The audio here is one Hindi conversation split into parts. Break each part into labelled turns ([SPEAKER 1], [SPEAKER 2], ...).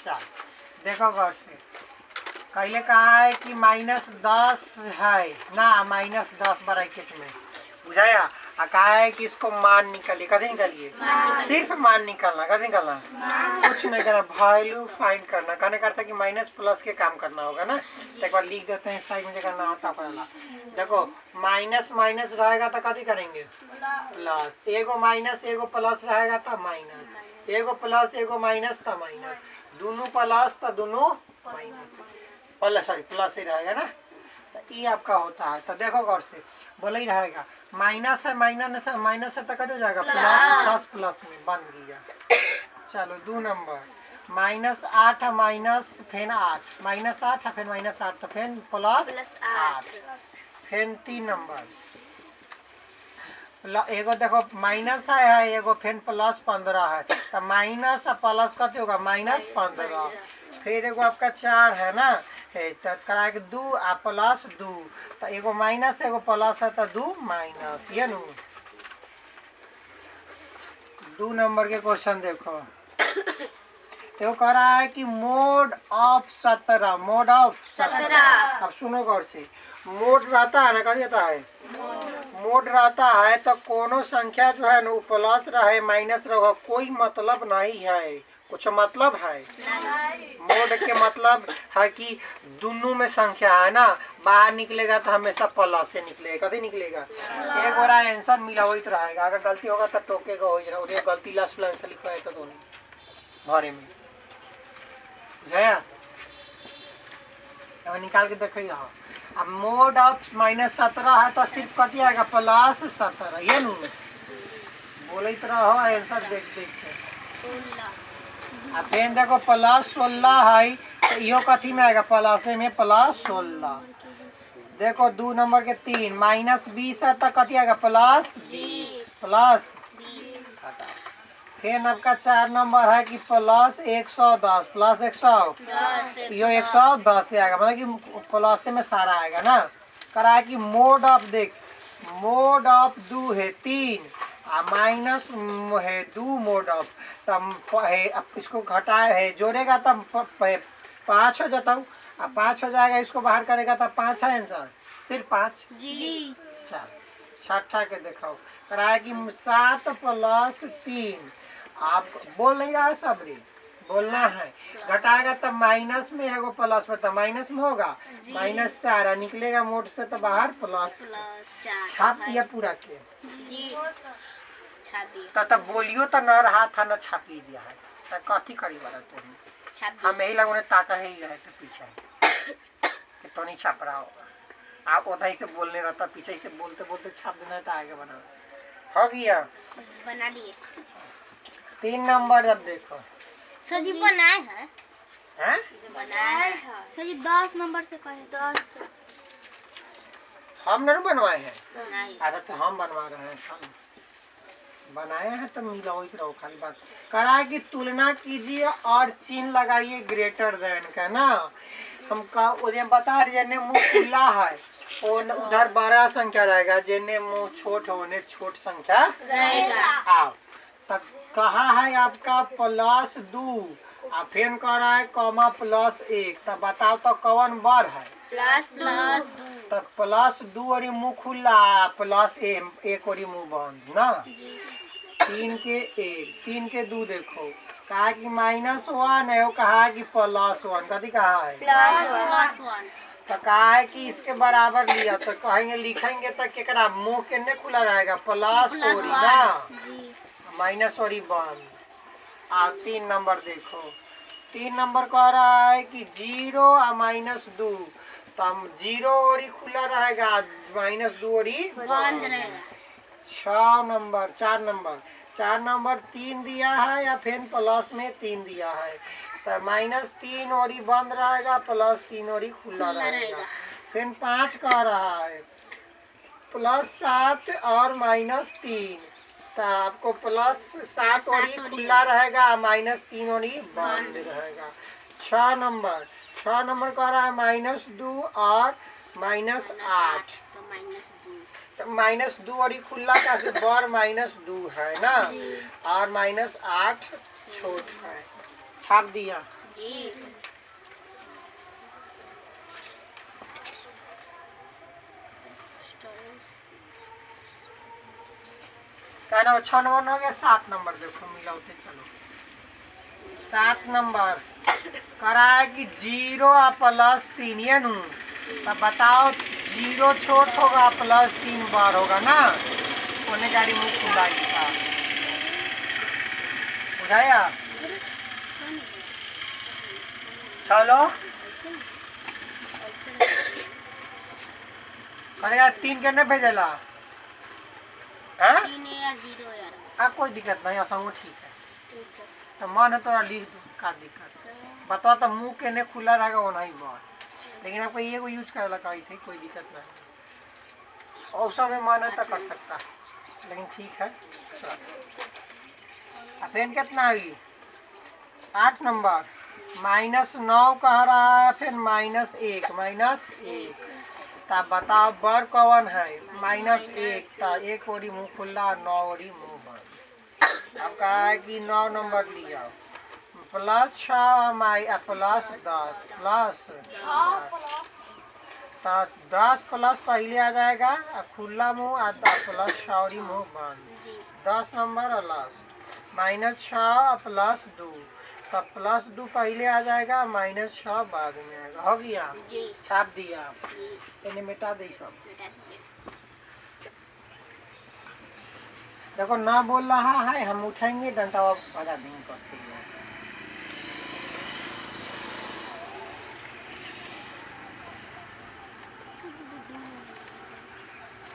[SPEAKER 1] चल देखो गौर से, पहले कहा है कि -10 है ना, -10 ब्रैकेट में बुझाया। कहा है कि इसको मान निकालिए, कभी निकालिए, सिर्फ मान निकालना, कभी निकालना, कुछ नहीं करना, वैल्यू फाइंड करना। कहने करता कि माइनस प्लस के काम करना होगा ना। तो एक बार लिख देते हैं, साइड में करना आता पहला। देखो माइनस माइनस रहेगा तो कभी करेंगे प्लस, एगो माइनस एगो प्लस रहेगा तो माइनस, एगो प्लस एगो माइनस तो माइनस, दोनों प्लस तो दोनों माइनस, सॉरी प्लस ही रहेगा ना। तो ये आपका होता है। तो देखो गौर से, बोला ही रहेगा माइनस है, माइनस है तो कट हो जाएगा प्लस, प्लस में बन गया। चलो 2 नंबर, -8 है माइनस फिर 8, -8 है फिर -8 तो फिर +8, फिर 3 नंबर एगो देखो माइनस है एगो फिर +15 है, तो माइनस और प्लस कते होगा -15, फिर एगो आपका 4 है ना, तो करा के 2 आ +2, तो एगो माइनस एगो प्लस है तो 2 माइनस, ये नु 2 नंबर के क्वेश्चन देखो। तो कह रहा है कि मोड ऑफ 17, मोड ऑफ 17। अब सुनो गौर से, मोड रहता है ना, कह देता है मोड रहता है तो कोनो संख्या जो है ना प्लस रहे माइनस रहे, कोई मतलब नहीं है, कुछ मतलब है। मोड के मतलब है कि दोनों में संख्या है ना, बाहर निकलेगा तो हमेशा प्लस से निकलेगा, कभी निकलेगा एक और आंसर मिला वही तो रहेगा। अगर गलती होगा तो टोकेगा, हो जाएगा गलती लास्ट आंसर लिखा है तो दोनों भरे में बुझाया। अब निकाल के देखिए, अब मोड ऑफ -17 है तो सिर्फ कति आएगा +17, ये नु बोले तरह हो आंसर देख देख के। अब फिर देखो +16 है तो यो कथी में आएगा प्लस में +16। देखो 2 नंबर के 3, -20 है तो कथी आएगा +20, प्लस। फिर आपका 4 नंबर है कि +110, प्लस 110, यो 110 से आएगा, मतलब कि प्लस में सारा आएगा ना। करा है कि मोड ऑफ देख, मोड ऑफ 2 है 3 और माइनस है 2 मोड ऑफ, तब है अब इसको घटाए है जोड़ेगा तब 5 हो जाता हूँ, अब 5 हो जाएगा, इसको बाहर करेगा तब 5 है आंसर, सिर्फ 5 जी। चल छठा के देखो, करा है कि 7 + 3, आप बोल नहीं रहा है सब रे, बोलना है, घटाएगा तब माइनस में है, प्लस में तो माइनस में होगा, -4 निकलेगा मोड से तो बाहर प्लस। छाप दिया पूरा के तब बोलियो तो न रहा था न छापी दिया है, तो कथी करी वाला तुम, हम यही लगो ताका ही रहे तो पीछे कि तो नहीं छाप रहा होगा, आप उधर से बोलने रहता, पीछे से बोलते बोलते छाप देना तो आगे बना हो गया,
[SPEAKER 2] बना लिए।
[SPEAKER 1] 3 नंबर अब देखो
[SPEAKER 2] सर जी बनाए हैं,
[SPEAKER 1] हैं
[SPEAKER 2] बनाए हैं सर जी 10 नंबर से कहे 10
[SPEAKER 1] हम नहीं बनवाए हैं,
[SPEAKER 2] नहीं।
[SPEAKER 1] अच्छा तो हम बनवा रहे हैं, हम बनाए हैं तो मिला वही रहो, खाली बात करा कि तुलना कीजिए और चिन्ह लगाइए ग्रेटर देन का ना। हम बता रहे जिन्हें मुँह खुला है और उधर बड़ा संख्या रहेगा, जिन्हें मुँह छोट होने छोट संख्या
[SPEAKER 2] रहेगा।
[SPEAKER 1] आओ तब कहा है आपका +2 और फिर कह रहा है कॉमा +1, तब बताओ तो कौन बड़ है,
[SPEAKER 2] +2,
[SPEAKER 1] तब +2 और मुँह खुला +1 और मुँह बंद ना। 3 के 1, 3 के 2 देखो, कहा कि -1 है, वो कहा कि +1, कभी कहा है
[SPEAKER 2] +1,
[SPEAKER 1] तो कहा है कि इसके बराबर लिया, तो कहेंगे लिखेंगे तो केकरा मुँह कितने खुला रहेगा प्लस और ना, माइनस और बंद। आप 3 नंबर देखो, 3 नंबर कह रहा है कि 0 और -2, तब 0 और खुला रहेगा, -2 और
[SPEAKER 2] बंद रहेगा।
[SPEAKER 1] 4 नंबर 3 दिया है या फिर प्लस में 3 दिया है, तो -3 और बंद रहेगा, +3 और खुला रहेगा। फिर 5 कह रहा है +7 और -3, तो आपको +7 और खुला रहेगा, -3 और बंद रहेगा। 6 नंबर कह रहा है -2 और -8, तो -2 और खुला का से बड़ -2 है ना, और -8 छोट है, छाप दिया।
[SPEAKER 2] जी।
[SPEAKER 1] क्या नंबर 6 नंबर हो गया। 7 नंबर देखो मिलाते चलो। 7 नंबर करा है कि 0 और +3 ये नू। तब बताओ 0 छोट होगा +3 बार होगा ना। कोने गाड़ी मुंह खुला इसका बुझाया। चलो करेगा 3 के नहीं भेजेला हैं?
[SPEAKER 2] 3 या 0 यार।
[SPEAKER 1] हाँ कोई दिक्कत नहीं असंगो ठीक है। तो मन है तो लिख दो का दिक्कत बता। तो मुंह के ने खुला रहेगा वो नहीं बात। लेकिन आपको ये को यूज करे लगा थी कोई दिक्कत नहीं। और सब में मन है तो कर सकता है लेकिन ठीक है। फिर कितना आई 8 नंबर -9 कह रहा है फिर -1 तब बताओ बर कौन है -1 तो 1 ओरी मुंह खुला 9 ओरी मुंह बंद। अब कहा है कि 9 नंबर लिया +6 +10 प्लस तो 10 प्लस पहले आ जाएगा खुला मुंह और +6 ओरी मुंह बंद। 10 नंबर और लास्ट -6 +2 तब +2 पहले आ जाएगा -6 बाद में आएगा। हो गया छाप दिया। इन्हें मिटा दे सब। देखो ना बोल रहा है हम उठाएंगे डंडा बजा देंगे बस।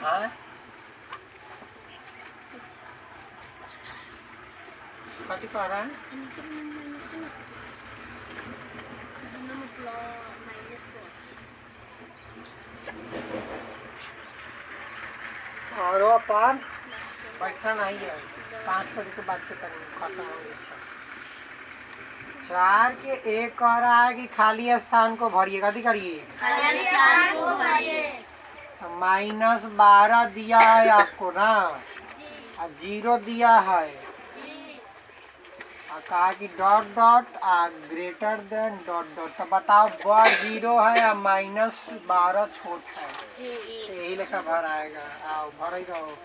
[SPEAKER 1] हाँ कति कह रहा है और अपन पैसा नहीं है 5 बजे के बाद से करेंगे खत्म हो गया। 4 के 1 कह रहा है कि खाली स्थान को भरिए कथी करिए तो -12 दिया है आपको ना और 0 दिया है और कहा कि डॉट ग्रेटर देन डॉट तो बताओ बड़ 0 है और -12 छोट है तो यही लेखा भर आएगा। आओ भर ही रहो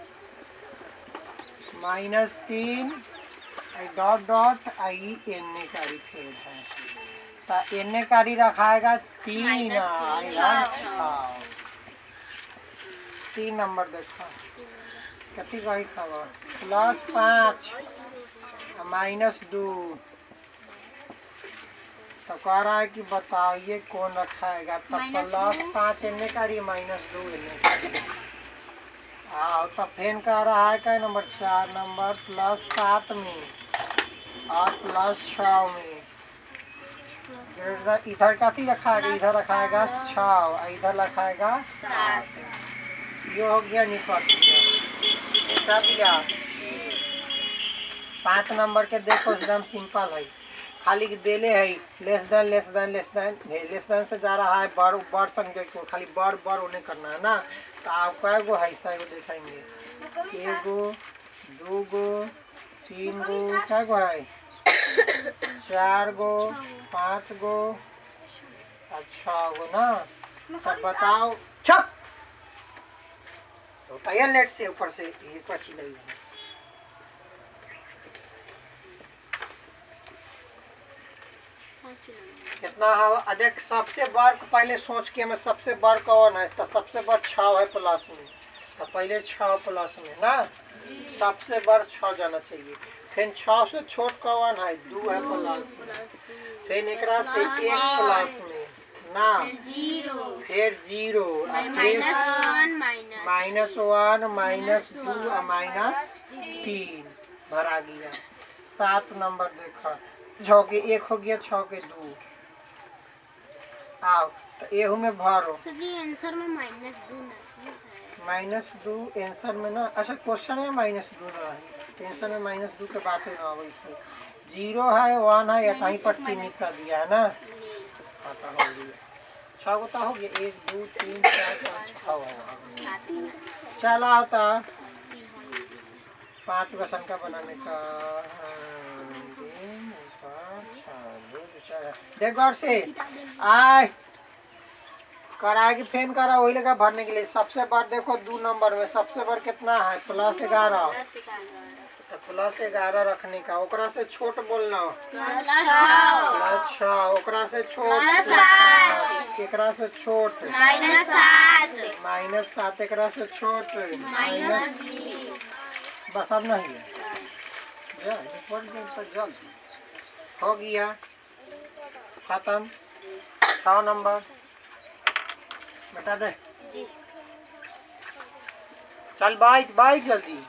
[SPEAKER 1] -3 डॉट आई एन कारी फेर है तो एन कारी रखाएगा 3 3 नंबर देखो कति कही खबर +5 -2 तो कह रहा है कि बताइए कौन रखाएगा तब +5 एन कारी -2 एन हाँ तो फेन कह रहा है क्या नंबर 4 नंबर +7 में और +6 में इधर कथी रखाएगा इधर रखाएगा 6 इधर रखाएगा 7। ये हो गया निपट गया दिया। 5 नंबर के देखो एकदम सिंपल है खाली देले है लेस देन से जा रहा है बड़ संख्या को खाली बड़ उन्हें करना है ना। तो आप कै गो है इसका देखेंगे 1 गो 2 गो 3 गो कै गो है 4 गो 5 गो और 6 गो ना। तब बताओ छप तो तैयार नेट से ऊपर से ये पची लगी है। कितना है देख सबसे बड़ पहले सोच के हमें सबसे बड़ कौन है तो सबसे बड़ 6 है प्लस में तो पहले 6 प्लस में ना सबसे बड़ 6 जाना चाहिए। फिर 6 से छोट कौन है 2 है प्लस में फिर एकरा से 1 प्लस में ना फिर 0 फिर -1 -2 -3 भरा गया। 7 नंबर देखो 6 के 1 हो गया 6 के 2 आओ तो एहू में भरो
[SPEAKER 2] आंसर में -2
[SPEAKER 1] -2 आंसर में ना अच्छा क्वेश्चन है -2 ना है टेंशन में -2 के बात ना आवे 0 है 1 है कहीं पर टिमिट कर दिया है ना। हाँ तो हो गया 6 गो तो हो गया 1 2 3 4 5 6 चला होता 5 गो संख्या बनाने का 3 5 6 देख गौर से आय करा के फेन करा वही लगा भरने के लिए। सबसे बड़ देखो 2 नंबर में सबसे बड़ कितना है +11, तो +11 रखने का। ओकरा से छोट बोलना +6, ओकरा से छोट एकरा से छोट -7, एकरा से छोट बस। अब नहीं है जल्द हो गया खत्म। 6 नंबर बता दे। चल बाइक बाइक जल्दी।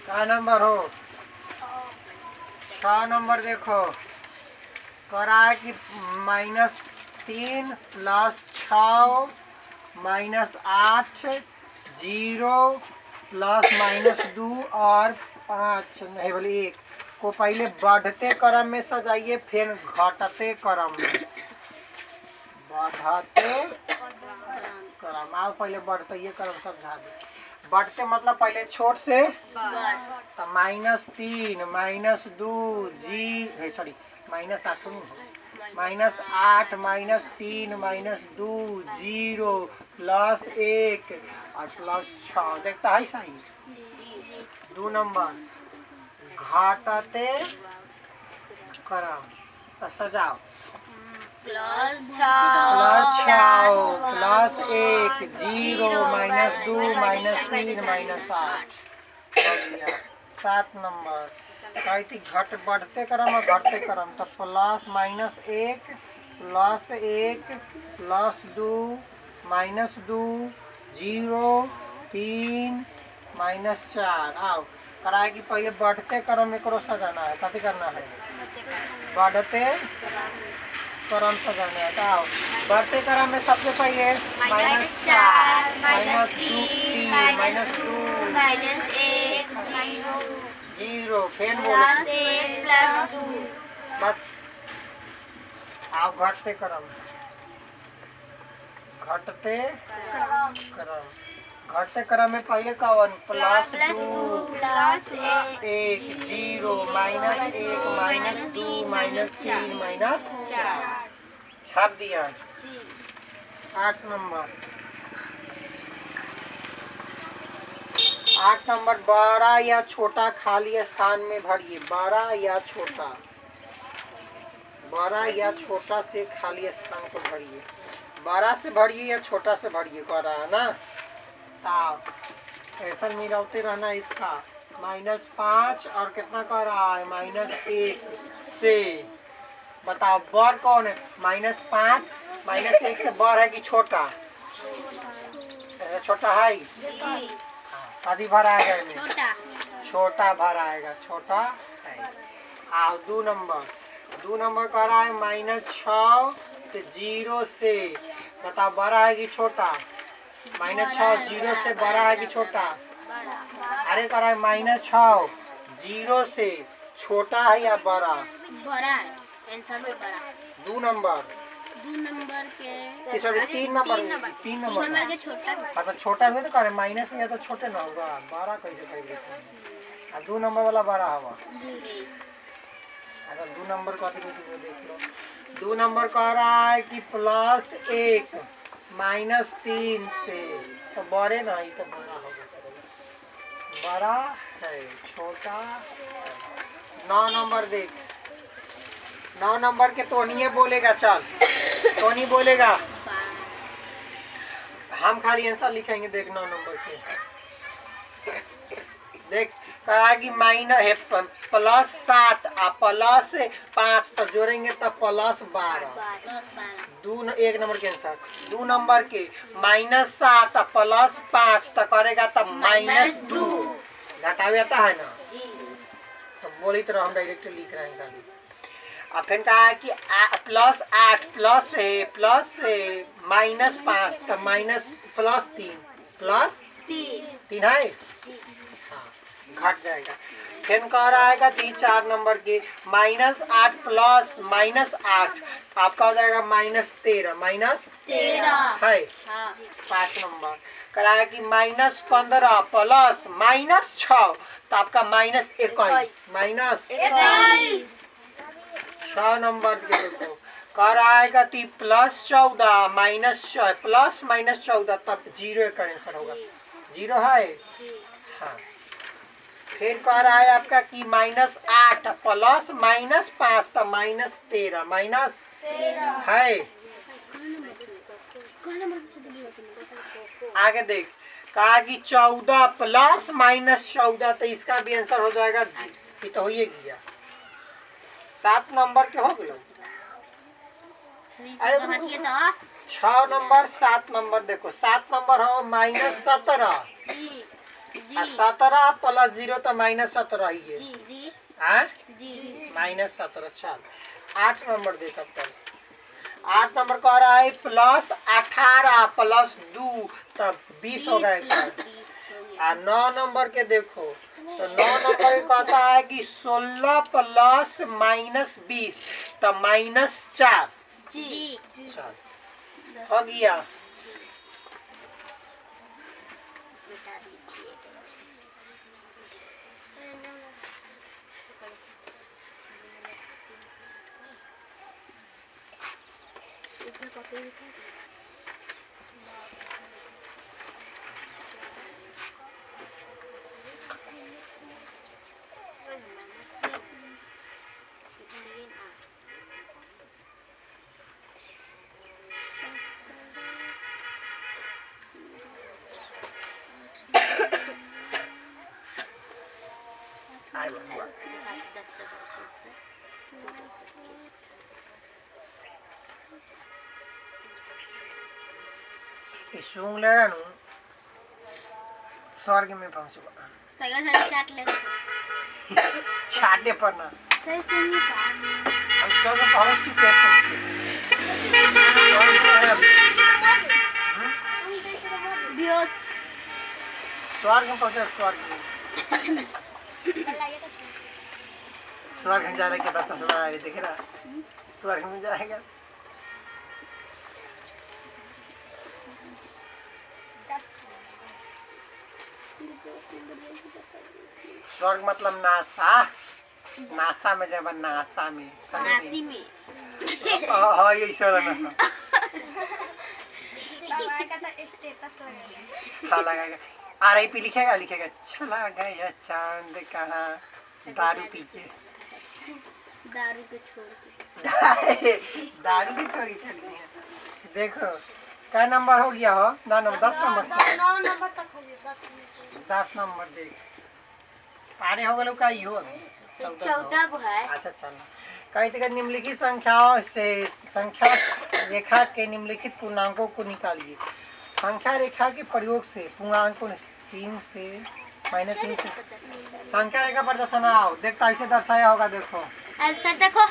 [SPEAKER 1] क्या नंबर हो? 6 नंबर देखो करा है कि -3 + 6 -8 0 + -2 और 5 नहीं बोले 1 को पहले बढ़ते क्रम में सजाइए, फिर घटते क्रम में। बढ़ते क्रम आओ पहले बढ़ते ये क्रम समझा दे। बढ़ते मतलब पहले छोट से तो -3 -2 सॉरी -8 -8 -3 -2 0 +1 और +6 देखता है सही। 2 नंबर घटते क्रम तो सजाओ +6 +1 0 -2 -3 -8 हो गया। 7 नंबर कहती घट बढ़ते क्रम और घटते क्रम तो +1 +1 +2 -2 0 3 -4 आओ कराए कि पहले बढ़ते क्रम में करो सजाना है। कथी करना है? बढ़ते क्रम सजाना है। आओ बढ़ते क्रम में सबसे पहले -4 -2 0 फिर बोले बस। आओ घटते क्रम घटते में पहले कौन +2 +1 0 -1 -2 -3 -4 छाप दिया। 8 नंबर 8 नंबर बड़ा या छोटा खाली स्थान में भरिए। बड़ा या छोटा से खाली स्थान को भरिए। बड़ा से भरिए या छोटा से भरिए कह रहा है ना। ऐसा मिलाते रहना इसका। -5 और कितना कर रहा है -1 से बताओ बड़ कौन है? -5 -1 से बड़ है कि छोटा? ऐसा छोटा है आदि भर आएगा इनमें छोटा भर आएगा छोटा है। आओ 2 नंबर कर रहा है -6 से 0 से बताओ बड़ा है कि छोटा? -6 0 से बड़ा है कि छोटा? अरे कर रहा है -6 0 से छोटा है या बड़ा?
[SPEAKER 2] बड़ा है आंसर में बड़ा।
[SPEAKER 1] 2 नंबर
[SPEAKER 2] के
[SPEAKER 1] सॉरी 3 नंबर
[SPEAKER 2] के छोटा
[SPEAKER 1] मतलब छोटा में तो करे माइनस में या तो छोटे ना होगा बड़ा कैसे करेंगे? 2 नंबर वाला बड़ा होगा। अगर 2 नंबर का देख लो। 2 नंबर कह रहा है कि +1 -3 से तो बड़े ना ही तो बड़ा होगा। बड़ा है छोटा है। 9 नंबर देख 9 नंबर के टोनी बोलेगा। चल टोनी बोलेगा हम खाली आंसर लिखेंगे। देख 9 नंबर के देख कहा कि +7 और +5 तो जोड़ेंगे तो +12। 1 नंबर के आंसर। 2 नंबर के -7 और +5 तो करेगा तो -2 घटावे आता है ना तो बोली तो हम डायरेक्ट लिख रहे हैं खाली। अब फिर कहा है कि प्लस 8 प्लस -5 तो माइनस +3 प्लस 3 है, हाँ घट जाएगा। फिर कह रहा है कि 4 नंबर के -8 प्लस -8 आपका हो जाएगा -13 है। 5 नंबर करा है कि -15 प्लस -6 तो आपका -21 6 नंबर के देखो कह रहा है कि +14 प्लस -14 तब 0 का आंसर होगा, 0 है, हाँ। फिर कह रहा है आपका कि -8 प्लस -5 तो -13 है। आगे देख कहा कि 14 प्लस -14 तो इसका भी आंसर हो जाएगा ये तो हो ही गया। 7 नंबर के हो गए। अरे 6 नंबर 7 नंबर देखो 7 नंबर हो -17 17 प्लस 0 तो -17 ही है, -17। चल 8 नंबर देख अब तक 8 नंबर कह रहा है +18 प्लस 2 तब 20 हो गए। 9 नंबर के देखो तो 9 नंबर के कहता है कि 16 प्लस -20 तो -4 हो गया। सूंघ लेगा नु स्वर्ग में पहुंचेगा। छाटे पर ना हम स्वर्ग पहुंच चुके हैं। स्वर्ग में पहुंचे, स्वर्ग में स्वर्ग में जाने के बाद देख रहा स्वर्ग में जाएगा। स्वर्ग मतलब नासा, नासा में जब नासा में हाँ ये नासा हाँ लगाएगा। RIP लिखेगा चला गया चांद कहाँ दारू पी के दारू के छोड़ के चली है। देखो क्या नंबर हो गया हो 9 नंबर 10 नंबर 10 नंबर देख पारे हो गए का हो
[SPEAKER 2] 14 को है।
[SPEAKER 1] अच्छा चलो कई तक निम्नलिखित संख्याओं से संख्या रेखा के निम्नलिखित पूर्णांकों को निकालिए। संख्या रेखा के प्रयोग से पूर्णांकों 3 से -3 से संख्या रेखा पर दर्शाओ। देखता ऐसे दर्शाया होगा देखो
[SPEAKER 2] आंसर देखो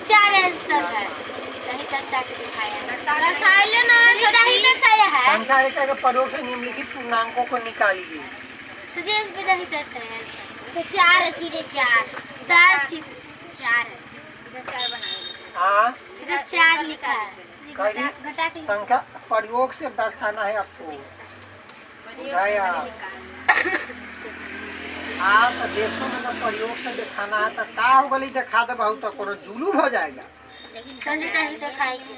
[SPEAKER 2] 4 आंसर है सही दर्शा के दिखाया दर्शाइले ना सही दर्शाया है।
[SPEAKER 1] संख्या रेखा के प्रयोग से निम्नलिखित पूर्णांकों को निकालिए।
[SPEAKER 2] सजेश भी नहीं दर्शाया तो 4 है सीधे 4 4 है इधर 4 बनाएंगे।
[SPEAKER 1] हां
[SPEAKER 2] सीधे 4 लिखा है घटा के
[SPEAKER 1] संख्या प्रयोग से दर्शाना है आपको। आप देखो ना तो प्रयोग से दिखाना है तो का हो गई दिखा दे बहुत तो कोनो जुलूम हो जाएगा।
[SPEAKER 2] लेकिन सही नहीं दिखाएंगे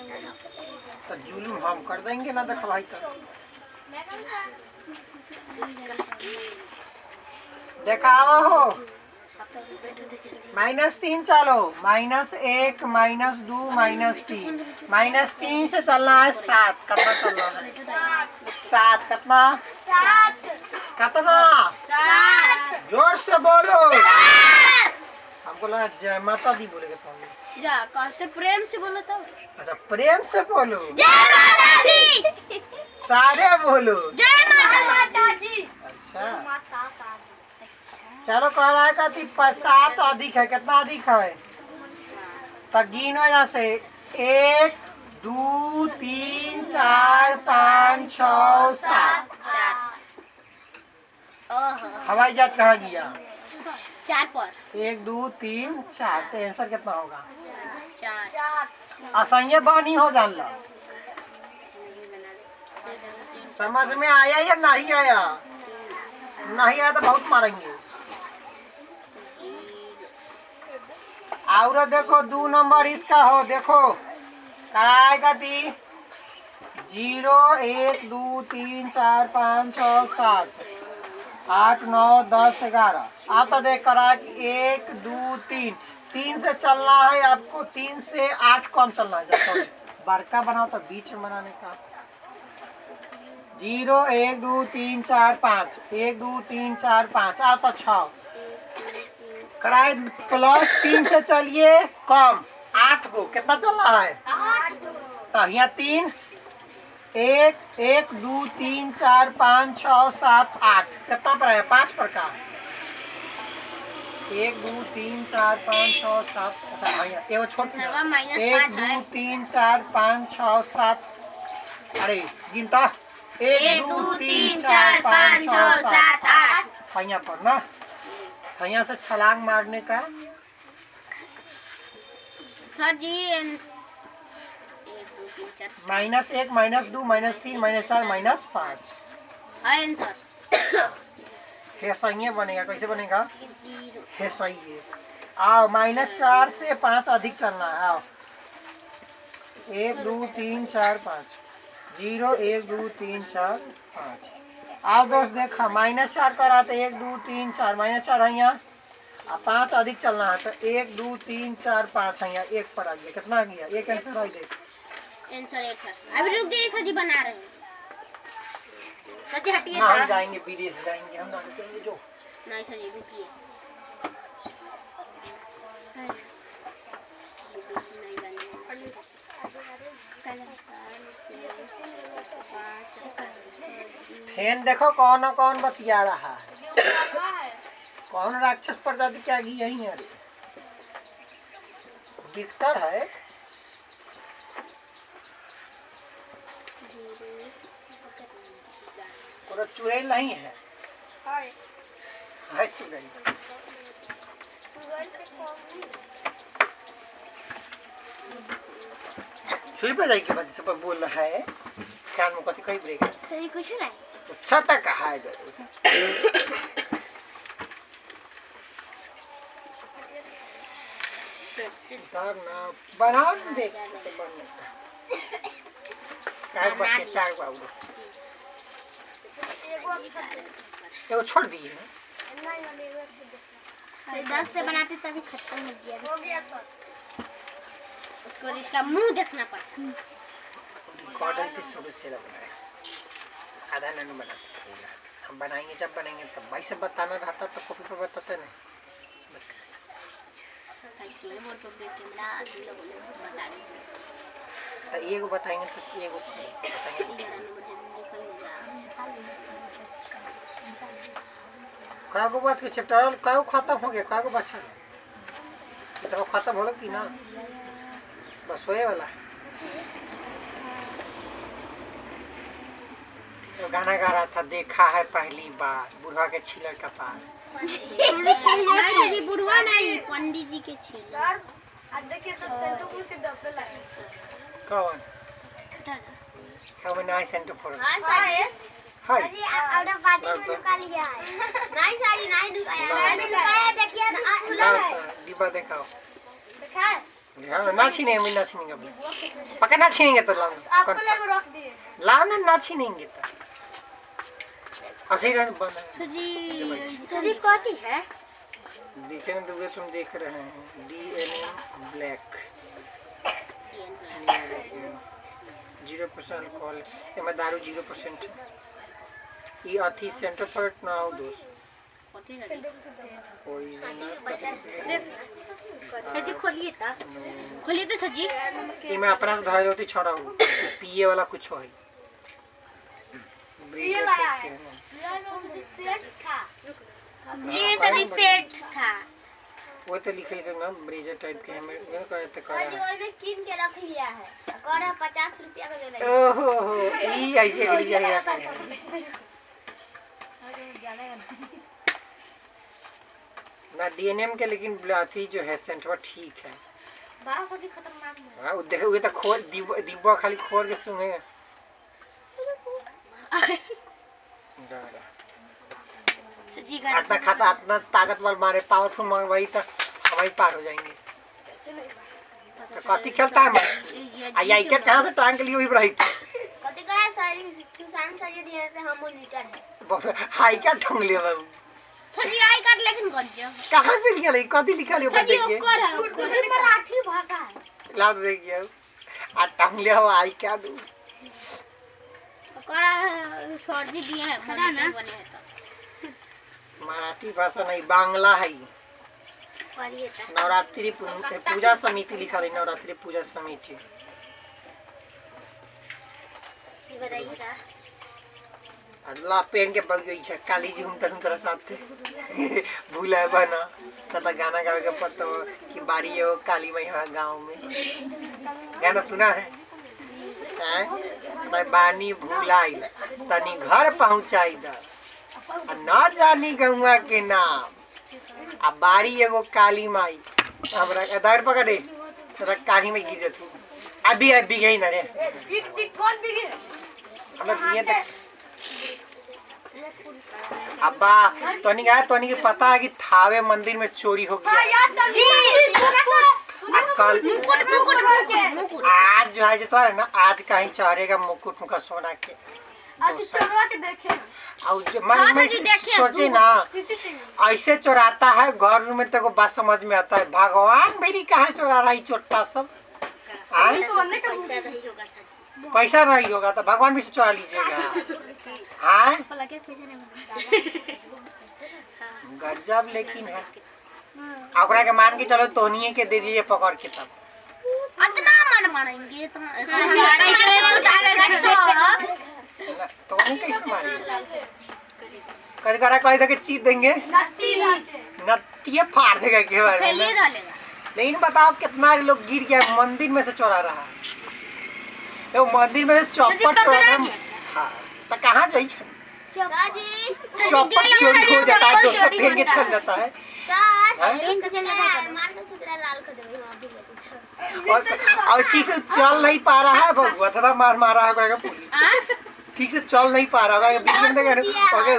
[SPEAKER 1] तो जुलूम हम कर देंगे ना दिखवाई तो दिखावा हो -3 चलो -1 -2 -3 -3 से चलना है 7 कितना चलना है 7 कितना 7 जोर से बोलो हमको लगा जय माता दी बोलेगे तो
[SPEAKER 2] कहते प्रेम से बोलो तब।
[SPEAKER 1] अच्छा प्रेम से बोलो
[SPEAKER 2] जय माता दी
[SPEAKER 1] सारे बोलो
[SPEAKER 2] जय माता दी।
[SPEAKER 1] अच्छा
[SPEAKER 2] माता
[SPEAKER 1] चलो कह रहा है कि 7 अधिक है, कितना अधिक है? तो गिन वजह से 1 2 3 4 5 6 7। हवाई जहाज कहाँ गया?
[SPEAKER 2] 4 पर
[SPEAKER 1] 1 2 3 4। तो आंसर कितना होगा?
[SPEAKER 2] 4।
[SPEAKER 1] आसानी बानी हो जान लो। समझ में आया या नहीं आया? नहीं आया तो बहुत मारेंगे। और देखो 2 नंबर इसका हो, देखो कराएगा दी 0 1 2 3 4 5 6 7 8 9 10 11। आप तो देख कर 1 2 3 3 से चलना है आपको, 3 से 8 कम चलना है। जब बड़का बनाओ तो बीच में बनाने का। 0 1 2 3 4 5 1 2 3 4 5 आप तो 6 कराए। प्लस 3 से चलिए कम 8 को, कितना चल रहा है?
[SPEAKER 2] 8।
[SPEAKER 1] तो यहाँ 3 1 1 2 3 4 5 6 7 8 कितना पर है? 5 पर का 1 2 3 4 5 6 7। अच्छा भैया एगो छोड़ 1 2 3 4 5 6 7। अरे गिनता 1 2 3 4 5 6 7 8। भैया पर ना भैया से छलांग मारने का।
[SPEAKER 2] सर जी
[SPEAKER 1] -1 -2 -3 -4 -5
[SPEAKER 2] आंसर
[SPEAKER 1] है। सही बनेगा। कैसे बनेगा? है सही है। आओ -4 से 5 अधिक चलना है। आओ 1 2 3 4 5 0 1 2 3 4 5। आओ दोस्त देखा -4 करा तो 1 2 3 4 -4 है यहाँ, 5 अधिक चलना है तो 1 2 3 4 5 है यहाँ, 1 पर आ गया। कितना आ गया? 1 आंसर है। देख
[SPEAKER 2] आंसर 1 है। अभी रुक जाइए, सर जी बना रहे हैं। सर जी हटिए।
[SPEAKER 1] हम जाएंगे विदेश जाएंगे, हम ना रुकेंगे जो।
[SPEAKER 2] नहीं सर जी रुकिए।
[SPEAKER 1] फैन देखो कौन कौन बतिया रहा है। कौन राक्षस प्रजाति क्या की यही है? विक्टर है। पूरा चुड़ैल नहीं है? है चुड़ैल। छुरी पे जाए के बाद सब बोल रहा है कान में कथी कही ब्रेक
[SPEAKER 2] सही कुछ नहीं।
[SPEAKER 1] छटा कहा है ना बना देख चार बच्चे 4 बाबू एगो छोड़ दिए हैं।
[SPEAKER 2] 10 से बनाते तभी खत्म हो गया सर। उसको इसका मुंह देखना पड़ता।
[SPEAKER 1] रिकॉर्ड शुरू से बनाया आधा नैनो बनाते। हम बनाएंगे जब बनाएंगे तब भाई से बताना रहता तो कॉपी पर बताते नहीं। बस तो एगो बताएंगे तो एगो बताएंगे। कागो बच के चैप्टर कागो खत्म हो गया। कागो बचा तो खत्म हो कि ना? बस होए वाला। तो गाना गा रहा था देखा है पहली बार बुढ़वा के छिलर का पार।
[SPEAKER 2] नहीं बुढ़वा नहीं, पंडित जी के छिलर। सर आज देखिए तो सेंटू को से डब्बे लगे।
[SPEAKER 1] कौन? हमें नाइस सेंटू फोर।
[SPEAKER 2] हां सर
[SPEAKER 1] हाय
[SPEAKER 2] अरे आउट पार्टी में निकाल लिया है। नहीं साड़ी नहीं दुकाया देखिए खुला है।
[SPEAKER 1] डिब्बा दिखाओ।
[SPEAKER 2] देखा है?
[SPEAKER 1] हाँ ना छीनेंगे ना छीनेंगे पक्का ना छीनेंगे तो लाओ
[SPEAKER 2] आपको लेकर रख दिए।
[SPEAKER 1] लाओ ना छीनेंगे तो ऐसे ही बंद है।
[SPEAKER 2] सजी कौन है?
[SPEAKER 1] देखने दोगे तुम देख रहे हैं DNA ब्लैक 0% अल्कोहल इसमें दारू 0% ये अथी सेंटर पर ना हो दोस्त
[SPEAKER 2] सजी खोलिए तो सजी
[SPEAKER 1] ये मैं अपना से धोई होती छोड़ा हूँ पिए वाला कुछ हो
[SPEAKER 2] ये लाया है। ये सभी सेट था।
[SPEAKER 1] वो तो लिखे थे ना ब्रेजर टाइप के हमें ये कहते कर
[SPEAKER 2] जो में किन के रख लिया है कर 50 रुपया का दे रही
[SPEAKER 1] ओहो ई ऐसे कर लिया ना डीएनएम के, लेकिन ब्लाथी जो है सेंटर ठीक है
[SPEAKER 2] 1200 की खतरनाक है।
[SPEAKER 1] हां वो देखो ये तो खोल डिब्बा खाली खोल के सुंगे
[SPEAKER 2] सच्ची
[SPEAKER 1] इतना खाता इतना ताकतवर मारे पावरफुल मार वही तो हमारी पार हो जाएंगे। तो कथी खेलता है मैं आई के कहां से टांग के लिए वही रही
[SPEAKER 2] कथी का है सारी सुशांत सर ये दिए से हम मॉनिटर है
[SPEAKER 1] हाई क्या ढंग ले बाबू
[SPEAKER 2] सच्ची आई काट लेकिन कौन जो
[SPEAKER 1] कहां से लिखा है कथी लिखा है ऊपर देखिए
[SPEAKER 2] उर्दू में मराठी भाषा है
[SPEAKER 1] ला देखिए आ टांग ले हो आई क्या दू
[SPEAKER 2] करा सर्दी दिए है मॉनिटर बने है तो
[SPEAKER 1] मराठी भाषा नहीं बांग्ला है ये।
[SPEAKER 2] पढ़िए तो
[SPEAKER 1] नवरात्रि पूजा समिति लिखा है नवरात्रि पूजा समिति
[SPEAKER 2] ये बताइए ना
[SPEAKER 1] अल्लाह पेन के बग गई है काली जी हम तोरा साथ थे भूला बना तथा गाना गावे के पड़ता कि बारी है वो काली मैया गांव में गाना सुना है हैं बानी भूलाई तनी घर पहुंचाई द न जानी गौवा के नाम आ बारी एगो काली माई हमरा आधार पकड़े तोरा काली में गिर जतू अभी गई ना रे
[SPEAKER 2] कौन बिगे
[SPEAKER 1] हमरा दिए तक अब्बा तोनी के पता है कि थावे मंदिर में चोरी हो गया कल
[SPEAKER 2] मुकुट
[SPEAKER 1] आज जो है जो है ना आज कहीं चढ़ेगा मुकुट मुका सोना के और जो मन में सोचे ना ऐसे चोराता है घर में तो बात समझ में आता है भगवान मेरी कहाँ चोरा रहा है चोटा सब पैसा नहीं होगा तो भगवान भी से चोरा लीजिएगा हाँ गजब लेकिन है ओकरा के मान के चलो तोनिए के दे दीजिए पकड़ के तब
[SPEAKER 2] इतना मन मारेंगे
[SPEAKER 1] तोनी कैसे मारेगा कभी करा कोई तो के चीट देंगे नत्तिये फाड़ देगा के बारे में लेकिन बताओ कितना लोग गिर गया मंदिर में से चोरा रहा है वो मंदिर में से चौपट हाँ तो कहाँ जाई चौपट चोरी हो जाता है दोसर फेंक के चल जाता है और ठीक से चल नहीं पा रहा है बबुआ थोड़ा मारा है पुलिस ठीक से चल नहीं पा रहा होगा बीच में देखा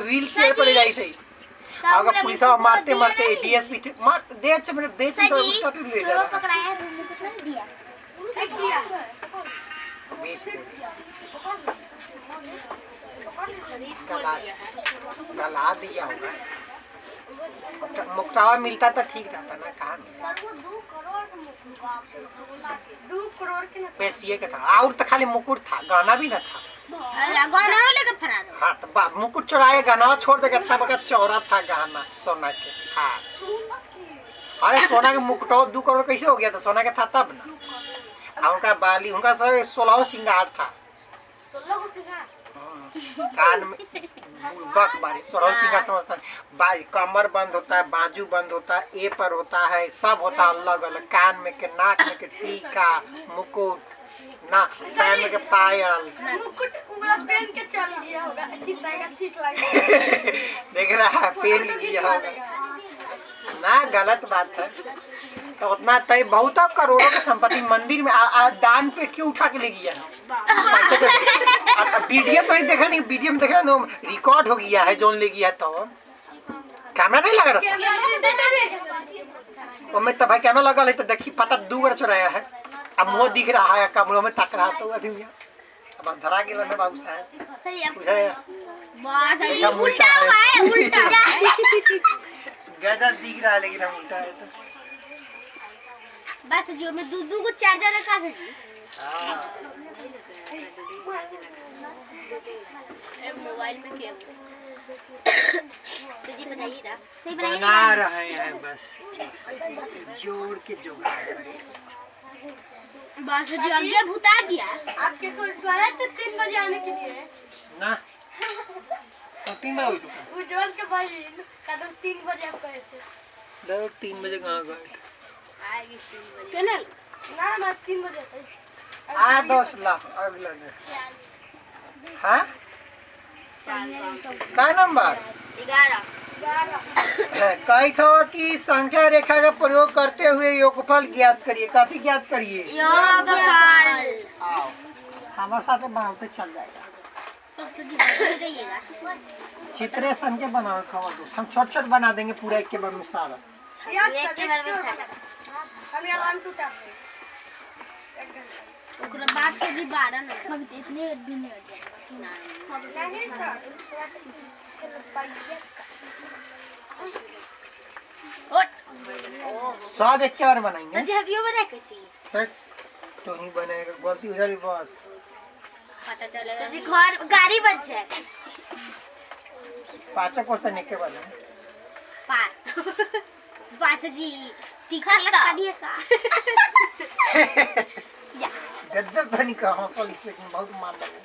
[SPEAKER 1] व्हील चेयर पर जाई थी अगर पुलिस मारते मारते डीएसपी मार दे तो ले जा बेच दे गला दिया होगा मुक्तावा मिलता तो ठीक रहता ना कहाँ
[SPEAKER 2] 2 करोड़ के
[SPEAKER 1] पैसे का था और तो खाली मुकुट था गाना भी ना था
[SPEAKER 2] गाना लेके फरार
[SPEAKER 1] हाँ तो मुकुट चुराए गाना छोड़ दे इतना बड़ा चौरा था गाना सोना के हाँ अरे सोना के मुकुट 2 करोड़ कैसे हो गया था सोना के था तब ना उनका बाली उनका 16 श्रृंगार था
[SPEAKER 2] 16 को श्रृंगार
[SPEAKER 1] कान में बुड़बक बारी 16 श्रृंगार समझता है कमर बंद होता है बाजू बंद होता है ए पर होता है सब होता है अलग अलग कान में के नाक में के टीका मुकुट ना पैर में के पायल
[SPEAKER 2] मुकुट उंगला पहन के चल गया होगा कितना ठीक लगे
[SPEAKER 1] देख रहा है पहन लिया होगा ना गलत बात है तो उतना तय बहुत करोड़ों की संपत्ति मंदिर में दान पे क्यों उठा के ले गया वीडियो तो देखा नहीं वीडियो में देखा ना रिकॉर्ड हो गया है जोन ले गया तो कैमरा नहीं लगा रहा मैं तो भाई कैमरा लगा ले तो देखी पता 2 बार चुराया है अब मुँह दिख रहा है कमरों में तक रहा तो आदमी अब धरा गया है बाबू साहब उल्टा गजब दिख रहा है लेकिन हम उल्टा है तो
[SPEAKER 2] बस जो मैं 2 को चार्जर रखा है मोबाइल में क्या तो जी बताइए ना सही
[SPEAKER 1] बना रहे हैं बस जोड़ के जुगाड़
[SPEAKER 2] बस जल्दी भुता गया
[SPEAKER 3] आपके को द्वारा तो 3 बजे आने के लिए
[SPEAKER 1] ना तो 3 बजे हुई तो
[SPEAKER 2] उज्जवल के भाई कदम 3 बजे आप कहे थे।
[SPEAKER 1] 3 बजे कहाँ गए?
[SPEAKER 2] आएगी 3 बजे केनल ना 3 बजे तक
[SPEAKER 1] आ 10 लाख अगला ने। हाँ का नंबर
[SPEAKER 2] 11
[SPEAKER 1] कई थो कि संख्या रेखा का प्रयोग करते हुए योगफल ज्ञात करिए। कथी ज्ञात करिए?
[SPEAKER 2] योगफल।
[SPEAKER 1] आओ हमारे साथ बनाते चल जाएगा। चित्रे सन के बनाओ खबर दो, हम छोट छोट बना देंगे पूरा एक के बार में सारा।
[SPEAKER 2] एक के बार में सारा हम आराम से उठा ओकरा बाद से भी 12 न इतने दिन हो जाएगा नहीं सर।
[SPEAKER 1] सब एक के बार बनाएंगे।
[SPEAKER 2] सर जी अब यो बता कैसे
[SPEAKER 1] तो नहीं बनेगा, गलती हो जाएगी बस
[SPEAKER 2] पता चलेगा। सर जी घर गाड़ी बच जाए
[SPEAKER 1] 5 क्वेश्चन एक के बार में।
[SPEAKER 2] पाँच जी टीका लगा दिए का
[SPEAKER 1] गजब धनी का हौसल इस लेकिन बहुत मान लगे।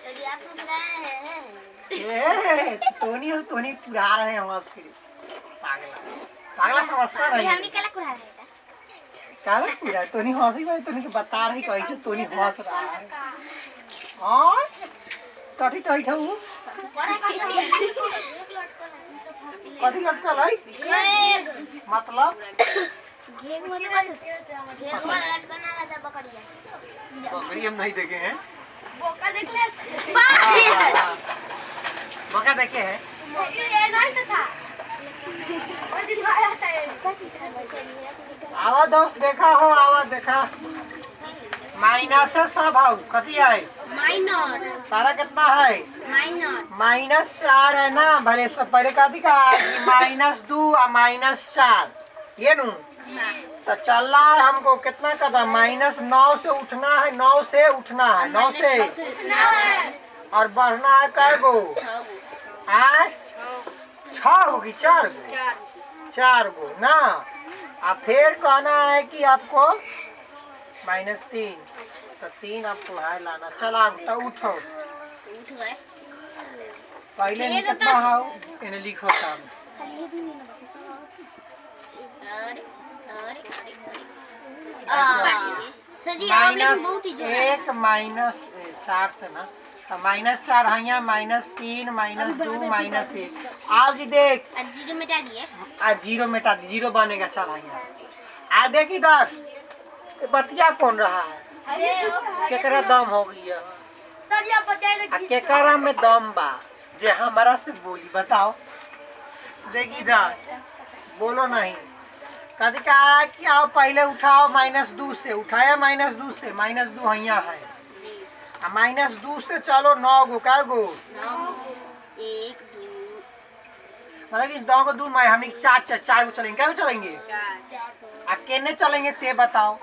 [SPEAKER 2] सर जी आप सुन रहे हैं
[SPEAKER 1] टोनी पुरा रहे हैं हमारे के पागला समझता नहीं।
[SPEAKER 2] हमने कला कुड़ा रहा था
[SPEAKER 1] काला पूरा टोनी हंसी भाई टोनी के बता रही कैसे टोनी हंस रहा है। और टटी टई ठऊ कथी लटकल है मतलब
[SPEAKER 2] घेग वाला लटकना रहता बकरिया
[SPEAKER 1] बकरी हम नहीं देखे हैं।
[SPEAKER 2] बोका देख ले बाप रे सर
[SPEAKER 1] बोका देखे हैं
[SPEAKER 2] ये नहीं था वो दिन आया था
[SPEAKER 1] आवा दोस्त देखा हो आवा देखा माइनस से सब हाउ कथी है
[SPEAKER 2] माइनर
[SPEAKER 1] सारा कितना है
[SPEAKER 2] माइनर
[SPEAKER 1] -4 है ना भले सब पहले कथी का कि -2 और -4 ये नू तो चलना है हमको कितना कदम -9 से उठना है 9 से उठना है 9 से और बढ़ना है कै गो 6 गो की 4 गो 4 गो ना। अब फिर कहना है कि आपको -3 तो 3 आपको है लाना। चला तो उठो
[SPEAKER 2] उठ गए
[SPEAKER 1] पहले कितना हाउ इन्हें लिखो काम
[SPEAKER 2] सर जी आप लेकिन बहुत ही जोर
[SPEAKER 1] -1 -4 से ना तो -4 है यहाँ -3 -2 -1 आप जी देख
[SPEAKER 2] जीरो मिटा दिए
[SPEAKER 1] आज 0 मिटा दी 0 बनेगा। चल यहाँ आ देख इधर बतिया कौन रहा है केकरा दम हो गई है
[SPEAKER 2] सर जी आप बताइए
[SPEAKER 1] आ केकरा में दम बा जे हमारा से बोली बताओ। देख इधर बोलो नहीं कभी कहा कि आओ पहले उठाओ -2 से उठाया -2 से -2 यहाँ है आ -2 से चलो 9 गो कै गो
[SPEAKER 2] 1 2
[SPEAKER 1] मतलब कि 2 गो 2 में हम 4 गो चलेंगे क्या चलेंगे
[SPEAKER 2] 4
[SPEAKER 1] आ केने चलेंगे से बताओ।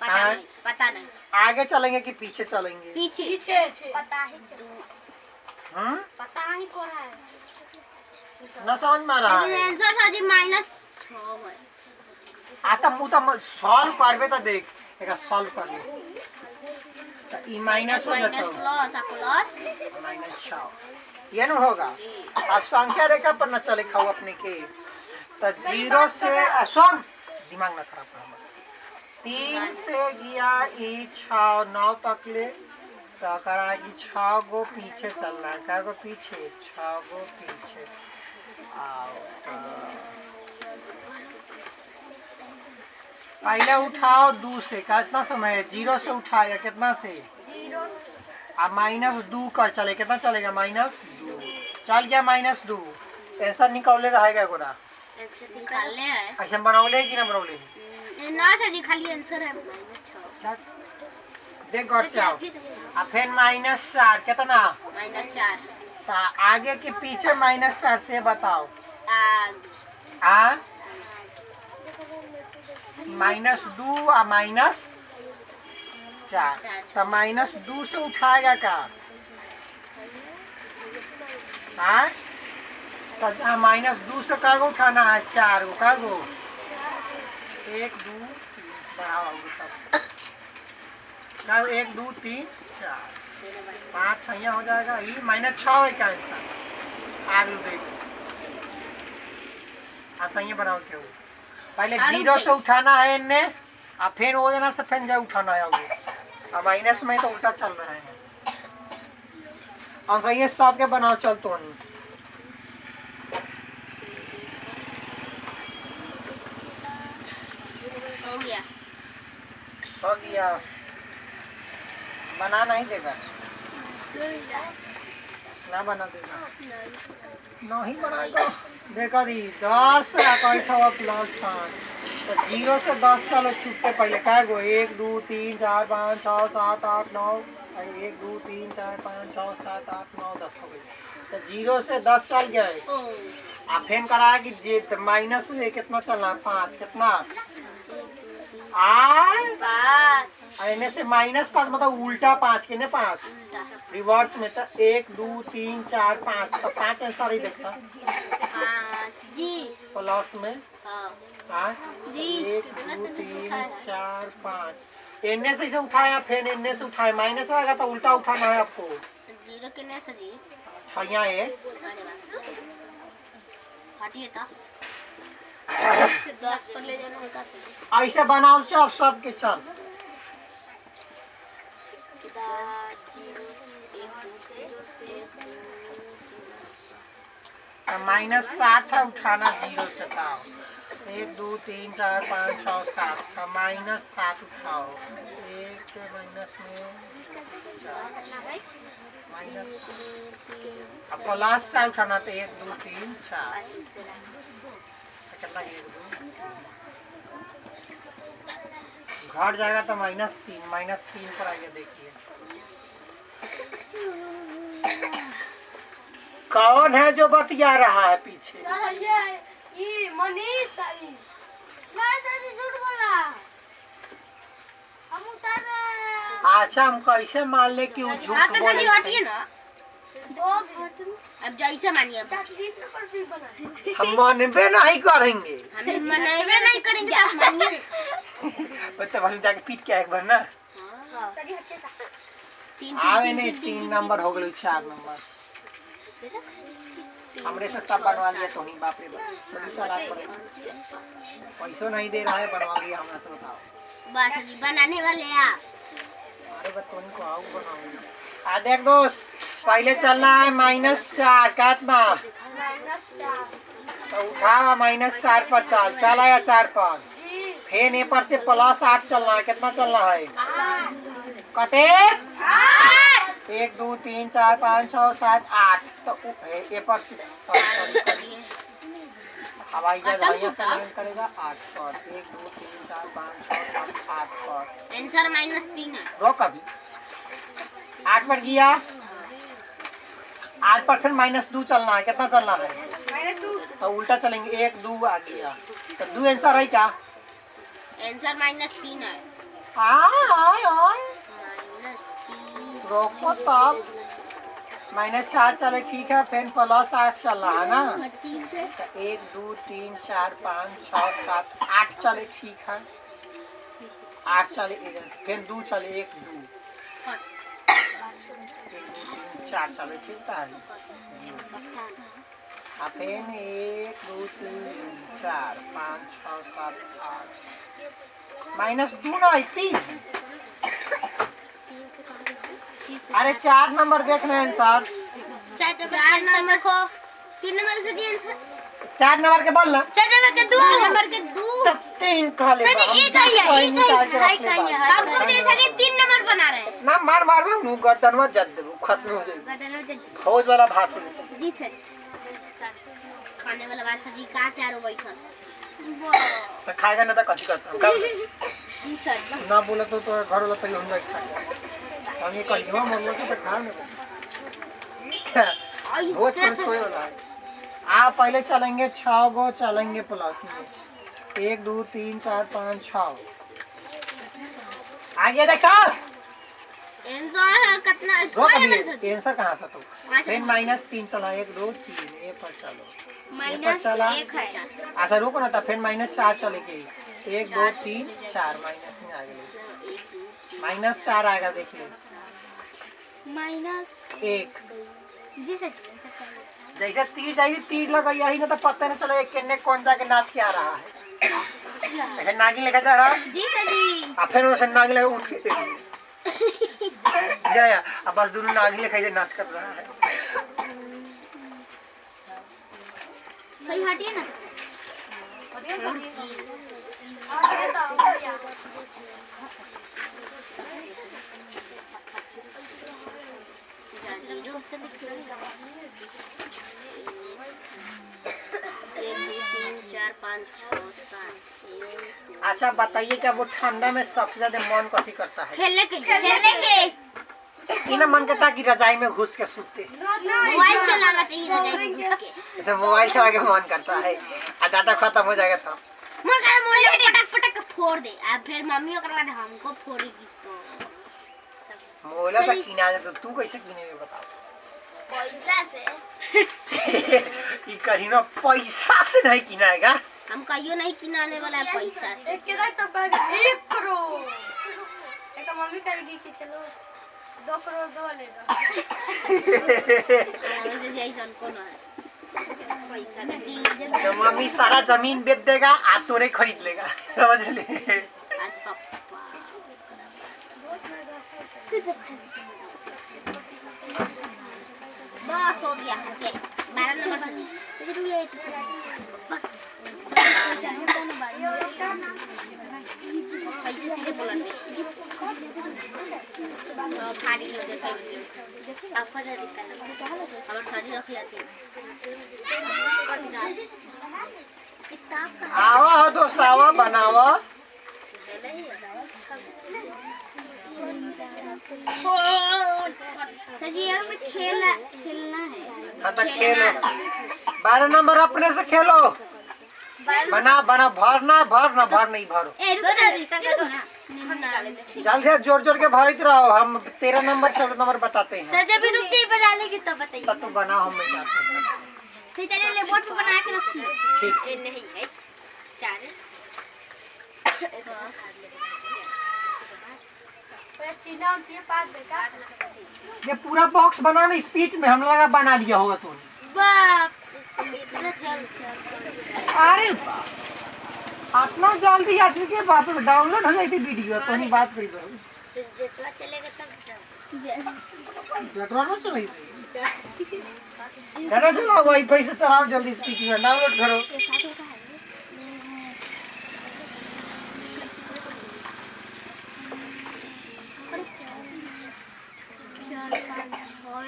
[SPEAKER 2] पता नहीं
[SPEAKER 1] आगे चलेंगे कि पीछे चलेंगे?
[SPEAKER 2] पीछे पता है पता नहीं को रहा है
[SPEAKER 1] न समझ में आ रहा
[SPEAKER 2] लेकिन
[SPEAKER 1] है।
[SPEAKER 2] आंसर सर जी -6 है
[SPEAKER 1] आता मुँह सॉल्व करबे तो देख एक सॉल्व कर ले तो ई माइनस हो जाता
[SPEAKER 2] प्लस
[SPEAKER 1] -6 ये न होगा। अब संख्या रेखा पर न चले खाओ अपने के तो 0 से सुन दिमाग न खराब कर 3 से गया ई 6 9 तक ले तो करा कि 6 गो पीछे चल रहा है क्या गो पीछे 6 गो पीछे पहले उठाओ 2 से कितना समय है 0 से उठाएगा कितना से अब -2 कर चले कितना चलेगा -2 चल गया -2 ऐसा निकाले रहेगा गोरा
[SPEAKER 2] निकालने है
[SPEAKER 1] ऐसा बनाओले कि ना बनाओले
[SPEAKER 2] ना सर जी खाली आंसर है -6
[SPEAKER 1] देख गौर से आओ अब फिर -4 कितना
[SPEAKER 2] -4
[SPEAKER 1] तो आगे के पीछे -4 से बताओ
[SPEAKER 2] आग
[SPEAKER 1] -2 और -4 तो -2 से उठाएगा का हाँ तो -2 से का गो उठाना है 4 गो का गो 1 2 बढ़ाओ तब 1 2 3 4 5 6 हो जाएगा। ये -6 है क्या आंसर? आगे देख सही बनाओ क्यों। पहले 0 से उठाना है इनने और फिर वो जना से फिर जा उठाना है अब माइनस में तो उल्टा चल रहा है। और सही है सब के बनाओ चल तो हो गया। बना नहीं देगा ना बना देगा नहीं बनाएगा। देखा दी 10 प्लस 5 तो 0 से 10 चलो छूटते पहले क्या गो 1 2 3 4 5 6 7 8 9 1 2 3 4 5 6 7 8 9 10 हो गई। तो 0 से 10 चल गए। आप फिर कराया कि माइनस कितना चलना 5 कितना इन्हें से -5 मतलब उल्टा 5 के 5 रिवर्स में तो 1 2 3 4 5 तो 5 आंसर ही देखता प्लस में 1 2 3 4 5 इन्हें से इसे उठाया फिर इन्हें से उठाया माइनस आएगा तो उल्टा उठाना है आपको।
[SPEAKER 2] 0 के ने से जी
[SPEAKER 1] यहाँ है
[SPEAKER 2] हटिए था 10 पर ले जाना है का
[SPEAKER 1] ऐसे बनाओ सब सबके चल -7 है उठाना 0 से उठाओ 1 2 3 4 5 6 7 का -7 उठाओ 1 के माइनस में माइनस अब प्लस 7 उठाना तो 1 2 3 4 कितना घट जाएगा तो -3 पर आइए देखिए कौन है जो बतिया रहा है पीछे।
[SPEAKER 2] ये मनीष सारी मैं दादी झूठ बोला हम उतर रहे।
[SPEAKER 1] अच्छा हम कैसे मान ले कि वो झूठ बोले
[SPEAKER 2] हटिए ना अब जैसे मानिए
[SPEAKER 1] हम मानबे नहीं करेंगे
[SPEAKER 2] हम मनावे नहीं करेंगे आप मानिए
[SPEAKER 1] तो हम जाके पीट के एक बार ना आवे नहीं 3 नंबर हो गए 4 नंबर हमरे से सब बनवा लिया तो नहीं बाप रे बाप तो चला पड़ेगा पैसा नहीं दे रहा है बनवा लिया हमरा से बताओ
[SPEAKER 2] बस जी बनाने वाले आप
[SPEAKER 1] अरे बतौनी को आओ बनाऊंगा आ देख दोस्त पहले चलना है -4 कितना तो उठा -4 पर चल आया 4 पर फिर ये पर से +8 चलना है कितना चलना है कते 1 2 3 4 5 6 7 8 तो ये पर हवाई जहाज से लाइन करेगा 8 पर 1 2 3 4 5 6 7 8 पर
[SPEAKER 2] आंसर -3 है
[SPEAKER 1] रोक अभी 8 पर गया 8 पर फिर -2 चलना है कितना चलना है -2 तो उल्टा चलेंगे 1 2 आ गया तो 2 आंसर है क्या
[SPEAKER 2] आंसर -3 है
[SPEAKER 1] रोको तब -4 चले ठीक है फिर +8 चल रहा है ना तो 1 2 3 4 5 6 7 8 चले ठीक है 8 चले फिर 2 चले 1 2 4 चले ठीक है फिर 1 2 3 4 5 6 7 8 -2 ना 3 अरे 4 नंबर देखना है आंसर
[SPEAKER 2] 4 नंबर को 3 नंबर से दिया आंसर
[SPEAKER 1] 4 नंबर के बोल ना
[SPEAKER 2] 4 नंबर के 2 नंबर के 2
[SPEAKER 1] 3 खा ले
[SPEAKER 2] सर एक ही है हमको जैसा कि 3 नंबर बना रहे हैं
[SPEAKER 1] ना मार नु गर्दन में जद दे खत्म हो जाए फौज वाला भात हो जाए
[SPEAKER 2] जी सर खाने वाला बात सर जी का चारों बैठल
[SPEAKER 1] तो खाएगा ना तो कथी करता
[SPEAKER 2] जी सर
[SPEAKER 1] ना बोला तो घर वाला तो हम नहीं खाएगा हम ये कहियो बोलो तो खा ना वो छोड़ वाला है आप पहले चलेंगे 6 गो चलेंगे प्लस में 1 2 3 4 5 6 आगे देखा
[SPEAKER 2] आंसर कितना
[SPEAKER 1] आंसर कहाँ से तो फिर -3 चला 1 2 3 ये पर चलो चला
[SPEAKER 2] -1 है
[SPEAKER 1] अच्छा रुको ना तो फिर -4 चलेगी 1 2 3 4 माइनस में आ गए -4 आएगा देखिए 1
[SPEAKER 2] जी सर आंसर सही
[SPEAKER 1] जैसे तीर जाएगी तीर लगा यही ना तो पता नहीं चला किन्ने कौन जाके नाच के आ रहा है ऐसे नागिन लेकर जा रहा
[SPEAKER 2] जी सर जी
[SPEAKER 1] और फिर वो नागिन लेकर उठ के गया अब बस दोनों नागिन लेकर नाच कर रहा है
[SPEAKER 2] सही हटिए ना
[SPEAKER 1] अच्छा बताइए क्या वो ठंडा में सबसे ज्यादा मन कथी करता है
[SPEAKER 2] खेलने के
[SPEAKER 1] इना मन करता कि रजाई में घुस के सूते
[SPEAKER 2] मोबाइल चलाना चाहिए रजाई में घुस के
[SPEAKER 1] जैसे मोबाइल चला के मन करता है और डाटा खत्म हो जाएगा तो
[SPEAKER 2] मन का मोबाइल पटक पटक फोड़ दे अब फिर मम्मी ओकरा बाद हमको फोड़ेगी तो
[SPEAKER 1] मोबाइल का किना दे तो तू कैसे किनेगे बताओ
[SPEAKER 2] पैसा से
[SPEAKER 1] ये कहीं ना पैसा से नहीं किनाएगा
[SPEAKER 2] हम कहियो नहीं किनाने वाला है पैसा से
[SPEAKER 3] एक के साथ सब कहेंगे 1 करोड़ एक मम्मी कहेगी कि चलो 2 करोड़ दो ले दो
[SPEAKER 2] जैसन कौन है पैसा दे दी
[SPEAKER 1] तो मम्मी सारा जमीन बेच देगा आ तो नहीं खरीद लेगा समझ ले
[SPEAKER 2] आज पापा बस हो गया हटे 12 नंबर पैसे सीधे पलट गए फाड़ी लो देखो आपका जरा दिक्कत हमारे शरीर रख लेते
[SPEAKER 1] आवा हो दोस्त आवा बनावा
[SPEAKER 2] सर जी हमें खेलना है
[SPEAKER 1] हाँ तो खेलो 12 नंबर अपने से खेलो बना बना भरना भर नहीं भरो जल्द से जोर जोर के भरते रहो हम 13 नंबर 14 नंबर बताते हैं
[SPEAKER 2] सर जब भी रुकते ही बना लेगी तो बताइए
[SPEAKER 1] तब तो बना हम नहीं जाते हैं
[SPEAKER 2] फिर चलिए बोर्ड पे बना के रखिए
[SPEAKER 1] ठीक
[SPEAKER 2] ये नहीं है 4
[SPEAKER 3] चीना होती है 5 बेटा
[SPEAKER 1] ये पूरा बॉक्स बनाना स्पीड में हम लगा बना दिया होगा तूने
[SPEAKER 2] बाप चल
[SPEAKER 1] अरे इतना जल्दी आदमी के बाप रे डाउनलोड हो जाती वीडियो तो नहीं बात करी करो
[SPEAKER 2] जेटवा चलेगा तब
[SPEAKER 1] पेट्रोल में चल रही गाना चलाओ वाईफाई से चलाओ जल्दी स्पीड में डाउनलोड करो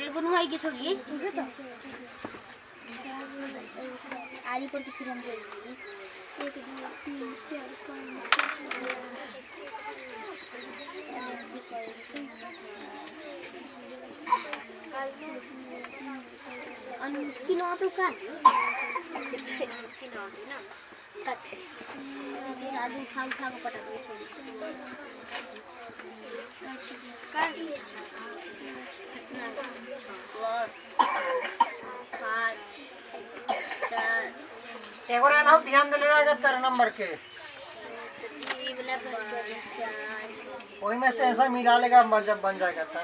[SPEAKER 2] एगो नुहाई के छोड़िए आरी पर की फिर हम जाएंगे 1 2 3 4 5 उसकी नौ पे का उसकी नौ है ना कट आज उठा के पटक दे छोड़ी कर
[SPEAKER 1] एगो ना ध्यान दे रहेगा 13 नंबर के वही में से ऐसा मिला लेगा जब बन जाएगा था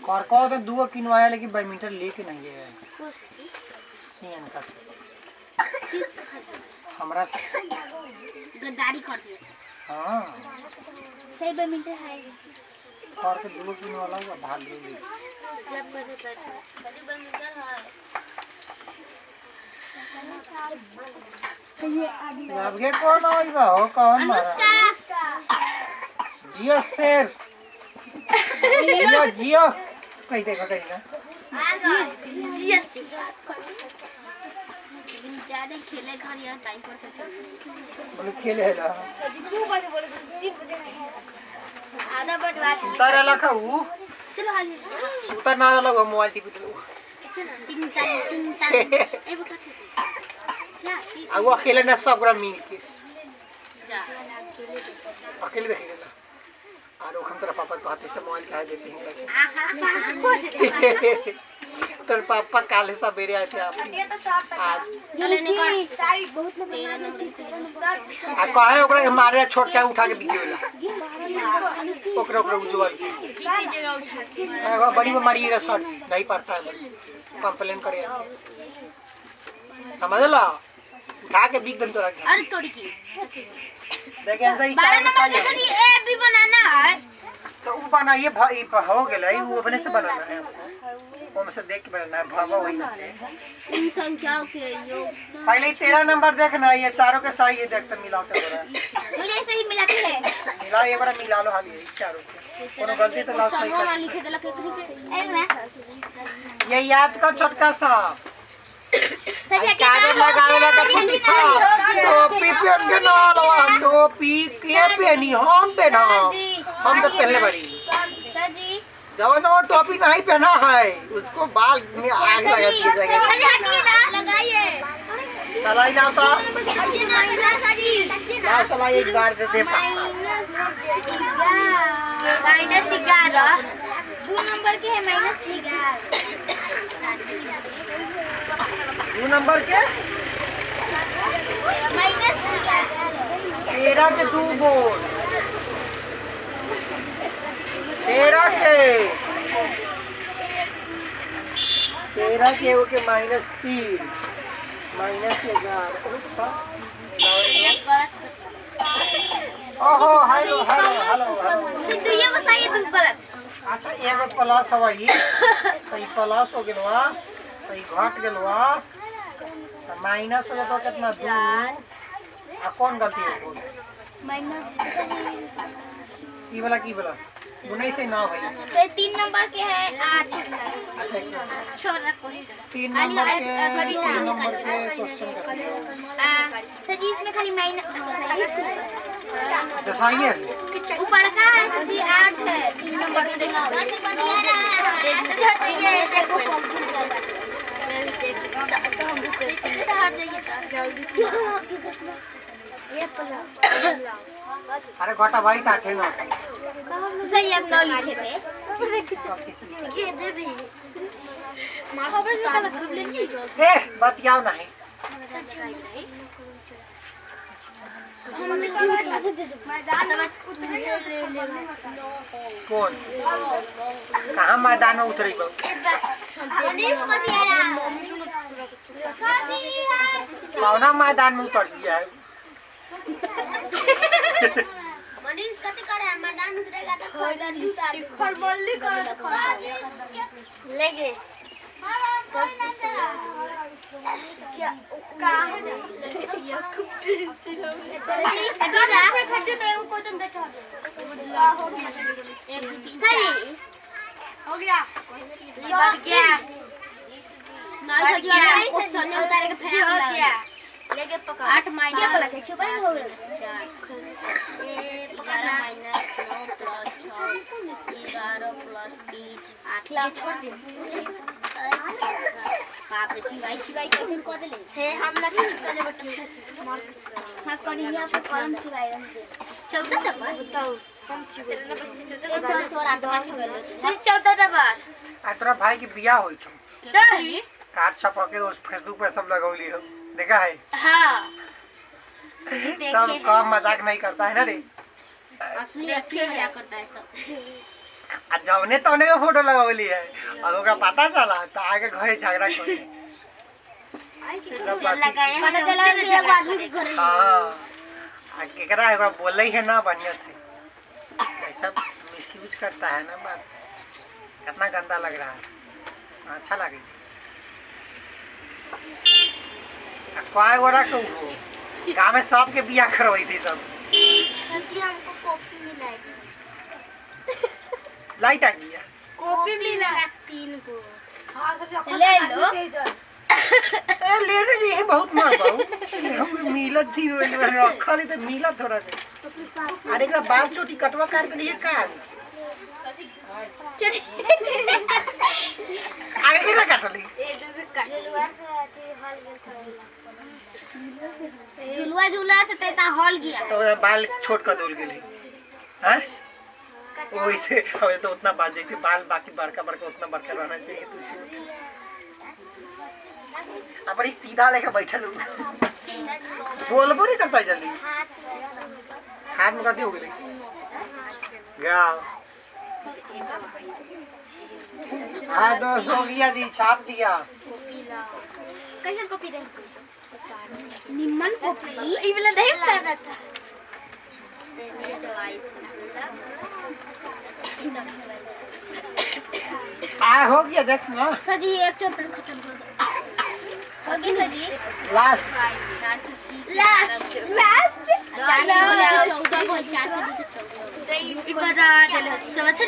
[SPEAKER 1] और कहो तो 2 किनवाया लेकिन बैडमिंटन लेके नहीं है सीएन का हमरा
[SPEAKER 2] गद्दारी कर दिया
[SPEAKER 1] हां
[SPEAKER 2] सही बैडमिंटन है
[SPEAKER 1] और के 2 किनवाला होगा भाग लेंगे
[SPEAKER 2] जब बड़े बड़ी बैडमिंटन है ये आगे
[SPEAKER 1] अब के कौन आई बा हो कौन मारा जियो शेर जियो कहीं देखो कहीं ना
[SPEAKER 2] आ गए जीएस लेकिन ज्यादा खेले घर या टाइम पर से चल
[SPEAKER 1] बोले खेले है ना
[SPEAKER 2] आधा बजवा
[SPEAKER 1] तारा लखाऊ
[SPEAKER 2] चलो हाली चलो
[SPEAKER 1] उतर ना लगो मोबाइल टीवी तो
[SPEAKER 2] चलो टिंग टंग ए बता जा
[SPEAKER 1] आ वो अकेले ना सब पूरा मिल के
[SPEAKER 2] जा
[SPEAKER 1] अकेले देखेगा और हम तेरा पापा कहते से मोबाइल कहा देते हैं तेरे पापा काले सवेरे आए थे आप
[SPEAKER 3] ये तो साफ
[SPEAKER 1] आज
[SPEAKER 2] चले निकल
[SPEAKER 3] सारी बहुत
[SPEAKER 2] 13 नंबर से
[SPEAKER 1] आ कहे ओकरा मारे छोड़ के उठा के बिके वाला ओकरा ओकरा उज्जवल की
[SPEAKER 2] जगह उठा के
[SPEAKER 1] बड़ी बीमारी है सर नहीं पड़ता है कंप्लेन करे समझ ला उठा के बिक दम तोरा के
[SPEAKER 2] अरे तोड़ी की
[SPEAKER 1] देखे ऐसा ही
[SPEAKER 2] 12 नंबर के सर ये ए भी बनाना है
[SPEAKER 1] तो वो बनाइए भाई हो गेलै वो अपने से बनाना है वो में से देख के बनाना है भावा वही में से
[SPEAKER 2] इन संख्याओं के योग
[SPEAKER 1] पहले ही 13 नंबर देखना ये चारों के सही ये देख तो मिलाते हो रहा
[SPEAKER 2] मुझे ऐसे ही मिलाते हैं
[SPEAKER 1] मिला एक बार मिला लो हाली चारों के कोनो गलती तो लास्ट सही
[SPEAKER 2] समोना
[SPEAKER 1] कर
[SPEAKER 2] लिखे देला के में
[SPEAKER 1] ये याद कर छोटका सा
[SPEAKER 2] सही
[SPEAKER 1] कागज लगावे लगा छुट्टी था टोपी पहन के ना लवा टोपी के पहनी हम पहना हम तो पहले बड़ी
[SPEAKER 2] सर जी
[SPEAKER 1] जवान वो टोपी नहीं पहना है उसको बाल में आग लगा दिया जाएगा
[SPEAKER 2] सही हटिए ना लगाइए
[SPEAKER 1] चलाई ना तो
[SPEAKER 2] हटिए ना सर जी
[SPEAKER 1] ना चलाई एक बार दे दे
[SPEAKER 2] -11 2 नंबर के है -11
[SPEAKER 1] 2 नंबर के तेरह के 2 बोल 13 के वो के -3 -11 ओहो हेलो हेलो हेलो
[SPEAKER 2] सिद्धू ये को सही दू गलत
[SPEAKER 1] अच्छा एगो प्लस हवाई तो ई प्लस हो गेलवा तो ई घट गेलवा तो माइनस हो जातो कितना 2 आ कौन गलती है
[SPEAKER 2] माइनस
[SPEAKER 1] ई वाला की वाला 19 से 9 भाई
[SPEAKER 2] तो 3 नंबर के है 8
[SPEAKER 1] अच्छा अच्छा
[SPEAKER 2] छोड़ा क्वेश्चन
[SPEAKER 1] 3 नंबर के क्वेश्चन
[SPEAKER 2] सर जी इसमें खाली माइनस
[SPEAKER 1] दसाइए
[SPEAKER 2] ऊपर का है सर जी 8 है 3 नंबर में देखो ये देखो तो हम बुक करते हैं हट जाइए जल्दी से ये पला
[SPEAKER 1] अरे घटा भाई ताठे ना
[SPEAKER 2] सही आप नौ लिखे थे ये दे भी माहौल से अलग कर लेंगे
[SPEAKER 1] ए बतियाओ नहीं कौन कहाँ मैदान में उतरी बा कौना मैदान में उतर गया है
[SPEAKER 2] मनीष कति करे मैदान उतरेगा तो
[SPEAKER 3] खरबल्ली कर
[SPEAKER 2] लेगे
[SPEAKER 3] हो गया
[SPEAKER 2] लेके पका 8 माइनस 11 -9 + 6 11 + 3 8 ला छोड़ दे बाप रे चिवाई कैसे कर देले हे हम ना कुछ करे बच्चे हां कनिया पे करम चिवाई रहते 14 नंबर बताओ हम चिवाई 14 आदमी चिवाई 14 नंबर
[SPEAKER 1] आ तोरा भाई के बियाह होई छ
[SPEAKER 2] रही
[SPEAKER 1] कार्ड छपा के उस फेसबुक पे सब लगौली हो देखा है
[SPEAKER 2] हां
[SPEAKER 1] सब काम मजाक नहीं करता है ना रे
[SPEAKER 2] असली क्या करता है सब
[SPEAKER 1] आ जौने तौने का फोटो लगौली है और ओकरा पता चला तो आगे घरे झगड़ा करे
[SPEAKER 2] पता चला कि एगो आदमी के घर
[SPEAKER 1] हां आ केकरा है बोले है ना बढ़िया से ऐसा मिसयूज करता है ना बात कितना गंदा लग रहा है अच्छा लगे काय गोरा को गाँव में सबके बियाह करवाई थी सब
[SPEAKER 2] सर जी हमको कॉफी मिला
[SPEAKER 1] लाइट आ गया
[SPEAKER 2] कॉफी मिला 3 को
[SPEAKER 3] हां सब
[SPEAKER 2] ले लो
[SPEAKER 1] ए लेने जी है बहुत मार बाऊ हम मिलत थी रखा ले तो मिला थोड़ा से अरे एकरा बाल चोटी कटवा काट देली है का आगे के ना काटली
[SPEAKER 2] झुलुआ झूला तो तेता हॉल गया
[SPEAKER 1] तो बाल छोट कर दोल गेली हैं वैसे हमें तो उतना बाल जैसे बाल बाकी बड़का बड़का उतना बड़का रहना चाहिए तुझे अब बड़ी सीधा लेके बैठल हूँ बोलबो नहीं करता है जल्दी हाथ में कथी हो गई गाँव हाँ दोस्त हो गया जी छाप दिया
[SPEAKER 2] कैसे कॉपी दे निम्न कॉपी ई वाला नहीं पढ़ना था ये डिवाइस
[SPEAKER 1] आ हो गया देख ना
[SPEAKER 2] सर जी एक चैप्टर खत्म हो गया सर जी
[SPEAKER 1] लास्ट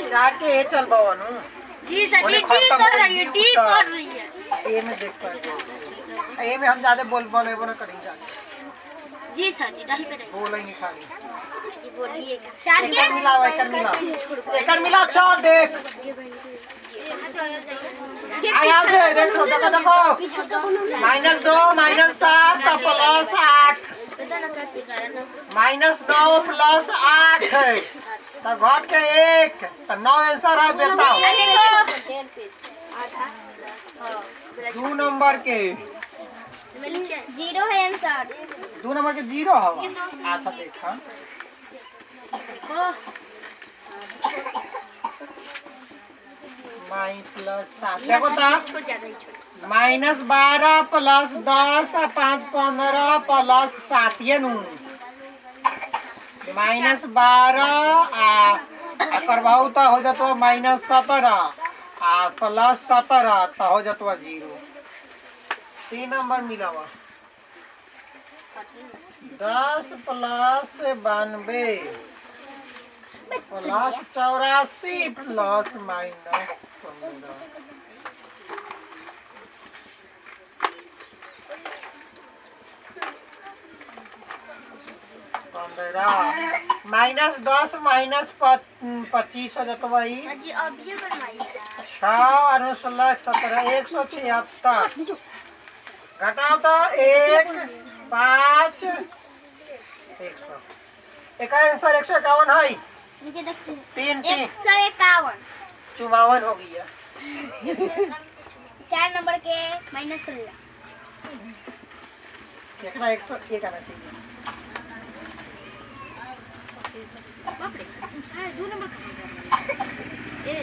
[SPEAKER 1] चार के ए चल बावनु
[SPEAKER 2] जी सर जी ठीक कर रही है ठीक कर रही है
[SPEAKER 1] ए में देख पर ए में हम ज्यादा बोले वो ना करेंगे ज्यादा
[SPEAKER 2] जी सर जी नहीं पे
[SPEAKER 1] बोल ही नहीं खाली
[SPEAKER 2] बोलिएगा चार के
[SPEAKER 1] मिलाओ एकर मिलाओ चल देख आया देखो देखो देखो -2 -7 प्लस 8 -9 प्लस 8 है तो घट के 1 तो 9 आंसर है बताओ 2 नंबर के
[SPEAKER 2] 0 है आंसर
[SPEAKER 1] 2 नंबर के 0 हवा अच्छा देखा -7 देखो तो -12 प्लस 10 5 15 प्लस 7 ये नू -12 आ करवाऊ तो हो जातो -17 आ प्लस 17 तो हो जातो 0 3 नंबर मिला हुआ 10 प्लस 92 प्लस 84 प्लस -15 -10 -25 हो जाता वही
[SPEAKER 2] जी अब ये बनवाइए
[SPEAKER 1] 6 16 17 176 घटाओ तो 1 5 100 एक आंसर 151 है
[SPEAKER 2] इनके देखते हैं
[SPEAKER 1] 3 3
[SPEAKER 2] 151
[SPEAKER 1] 54 हो गया
[SPEAKER 2] 4 नंबर के -16
[SPEAKER 1] कितना 101 आना चाहिए
[SPEAKER 2] दो नंबर ए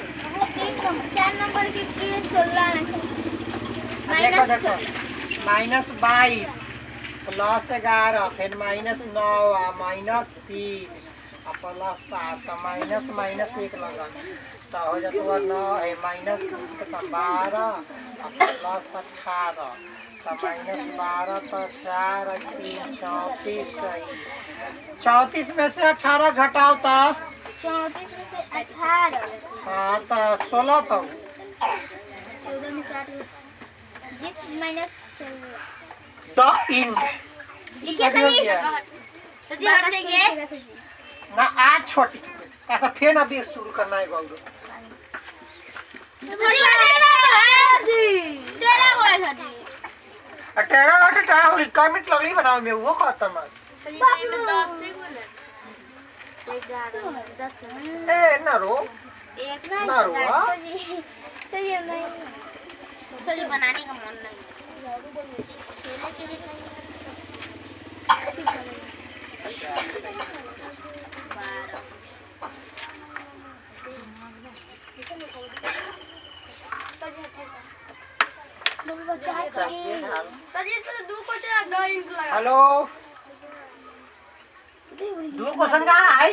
[SPEAKER 2] 4 नंबर के 16 आना चाहिए
[SPEAKER 1] देखो देखो -22 प्लस 11 फिर -9 आ -3 आ प्लस 7 माइनस माइनस 1 लगा तो हो जाता 9 है -12 प्लस 18 तो -12 तो 4 3 34 सही 34 में से 18 घटाओ तो
[SPEAKER 2] 34 में से 18
[SPEAKER 1] हाँ तो 16 तो
[SPEAKER 2] 14 में से 8 20 माइनस
[SPEAKER 1] 10 इन
[SPEAKER 2] देखिए सही सजी हट जाएंगे
[SPEAKER 1] ना 8 छोटी ऐसा फिर अभी शुरू करना है गौरव कमेंट लगली बनावे में वो कहता मैं ए ना रो ना रो
[SPEAKER 2] सही बनाने का मन नहीं
[SPEAKER 1] हेलो 2 क्वेश्चन कहाँ है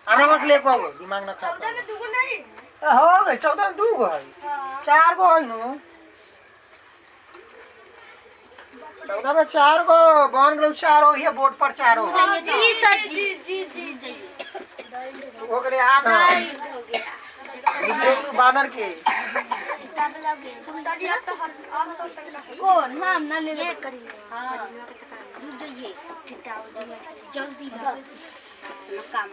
[SPEAKER 1] हमरा मत ले को दिमाग ना खराब
[SPEAKER 3] 14 में 2 को नहीं
[SPEAKER 1] हो गए 14 में 2 गो है 4 गो है नु 14 में 4 गो बन गए 4 हो ये बोर्ड पर 4 हो
[SPEAKER 2] जी सर जी
[SPEAKER 1] हो गए 8
[SPEAKER 2] हो गया
[SPEAKER 1] वीडियो बानर के
[SPEAKER 2] कौन हम ना ले ले करिए हां ये जल्दी काम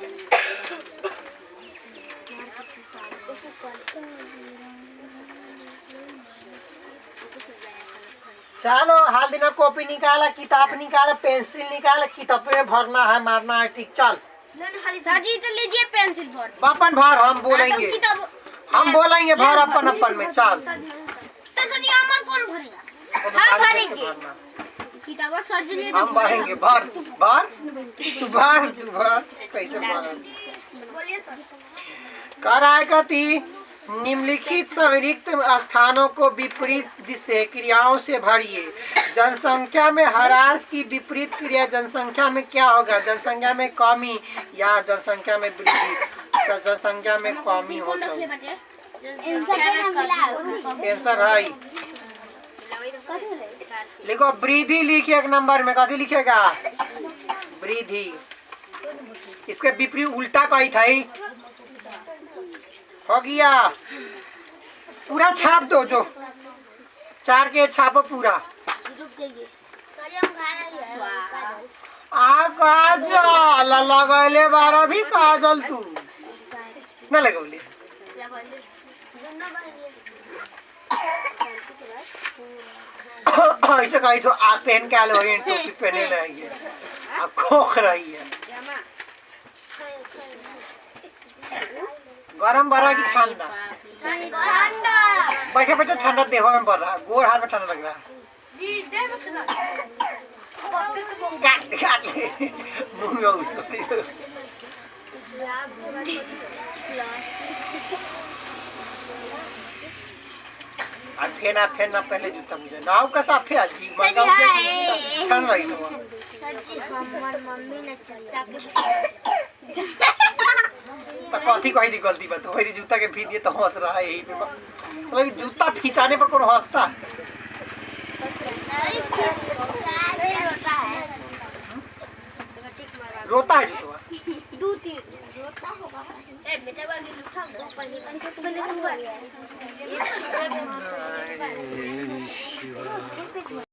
[SPEAKER 1] चलो हाल दिन कॉपी निकाला, किताब निकाला, पेंसिल निकाला, किताब में भरना है, मारना है टिक। चल
[SPEAKER 2] सर जी तो लीजिए पेंसिल भर।
[SPEAKER 1] अपन भर, हम बोलेंगे, हम बोलेंगे भर अपन अपन में। चल
[SPEAKER 2] तो सर जी हमार कौन भरेगा? हम भरेंगे किताब सर जी ले
[SPEAKER 1] हम भरेंगे। भर भर तू भर, तू भर। कैसे भर?
[SPEAKER 2] बोलिए सर।
[SPEAKER 1] कराए कति निम्नलिखित संयुक्त स्थानों को विपरीत से क्रियाओं से भरिए। जनसंख्या में ह्रास की विपरीत क्रिया जनसंख्या में क्या होगा? जनसंख्या में कमी या जनसंख्या में वृद्धि? तो जनसंख्या में कमी हो तो आंसर है। लिखो वृद्धि, लिखिए एक नंबर में। कथी लिखेगा? वृद्धि। इसके विपरीत उल्टा कही थी। हो गया, पूरा छाप दो, जो 4 के छापो पूरा। आ काजल लगैले बार भी काजल तू न लगौले। ऐसे कही तो आ पहन के आलो, टोपी पहने रही है, आ खोख रही है। गरम भरा की ठंडा? बैठे बैठे ठंडा देहो में बढ़ रहा, गोर हाथ में ठंडा लग रहा। काट ले मुंह में। फेन ना पहले जूता मुझे नाव का साफे आज जी मंगा ठंड रही तो
[SPEAKER 2] सर जी हमर मम्मी ने चला
[SPEAKER 1] तो कथी कही दी गलती बात वही जूता के फीस दिए तो हंस रहा है यही पे। मतलब जूता खिंचाने पर कौन हंसता? रोता है जूता?
[SPEAKER 2] 2-3 रोता होगा। ए बेटा बागी उठा दो, पहले से तो पहले 2 बार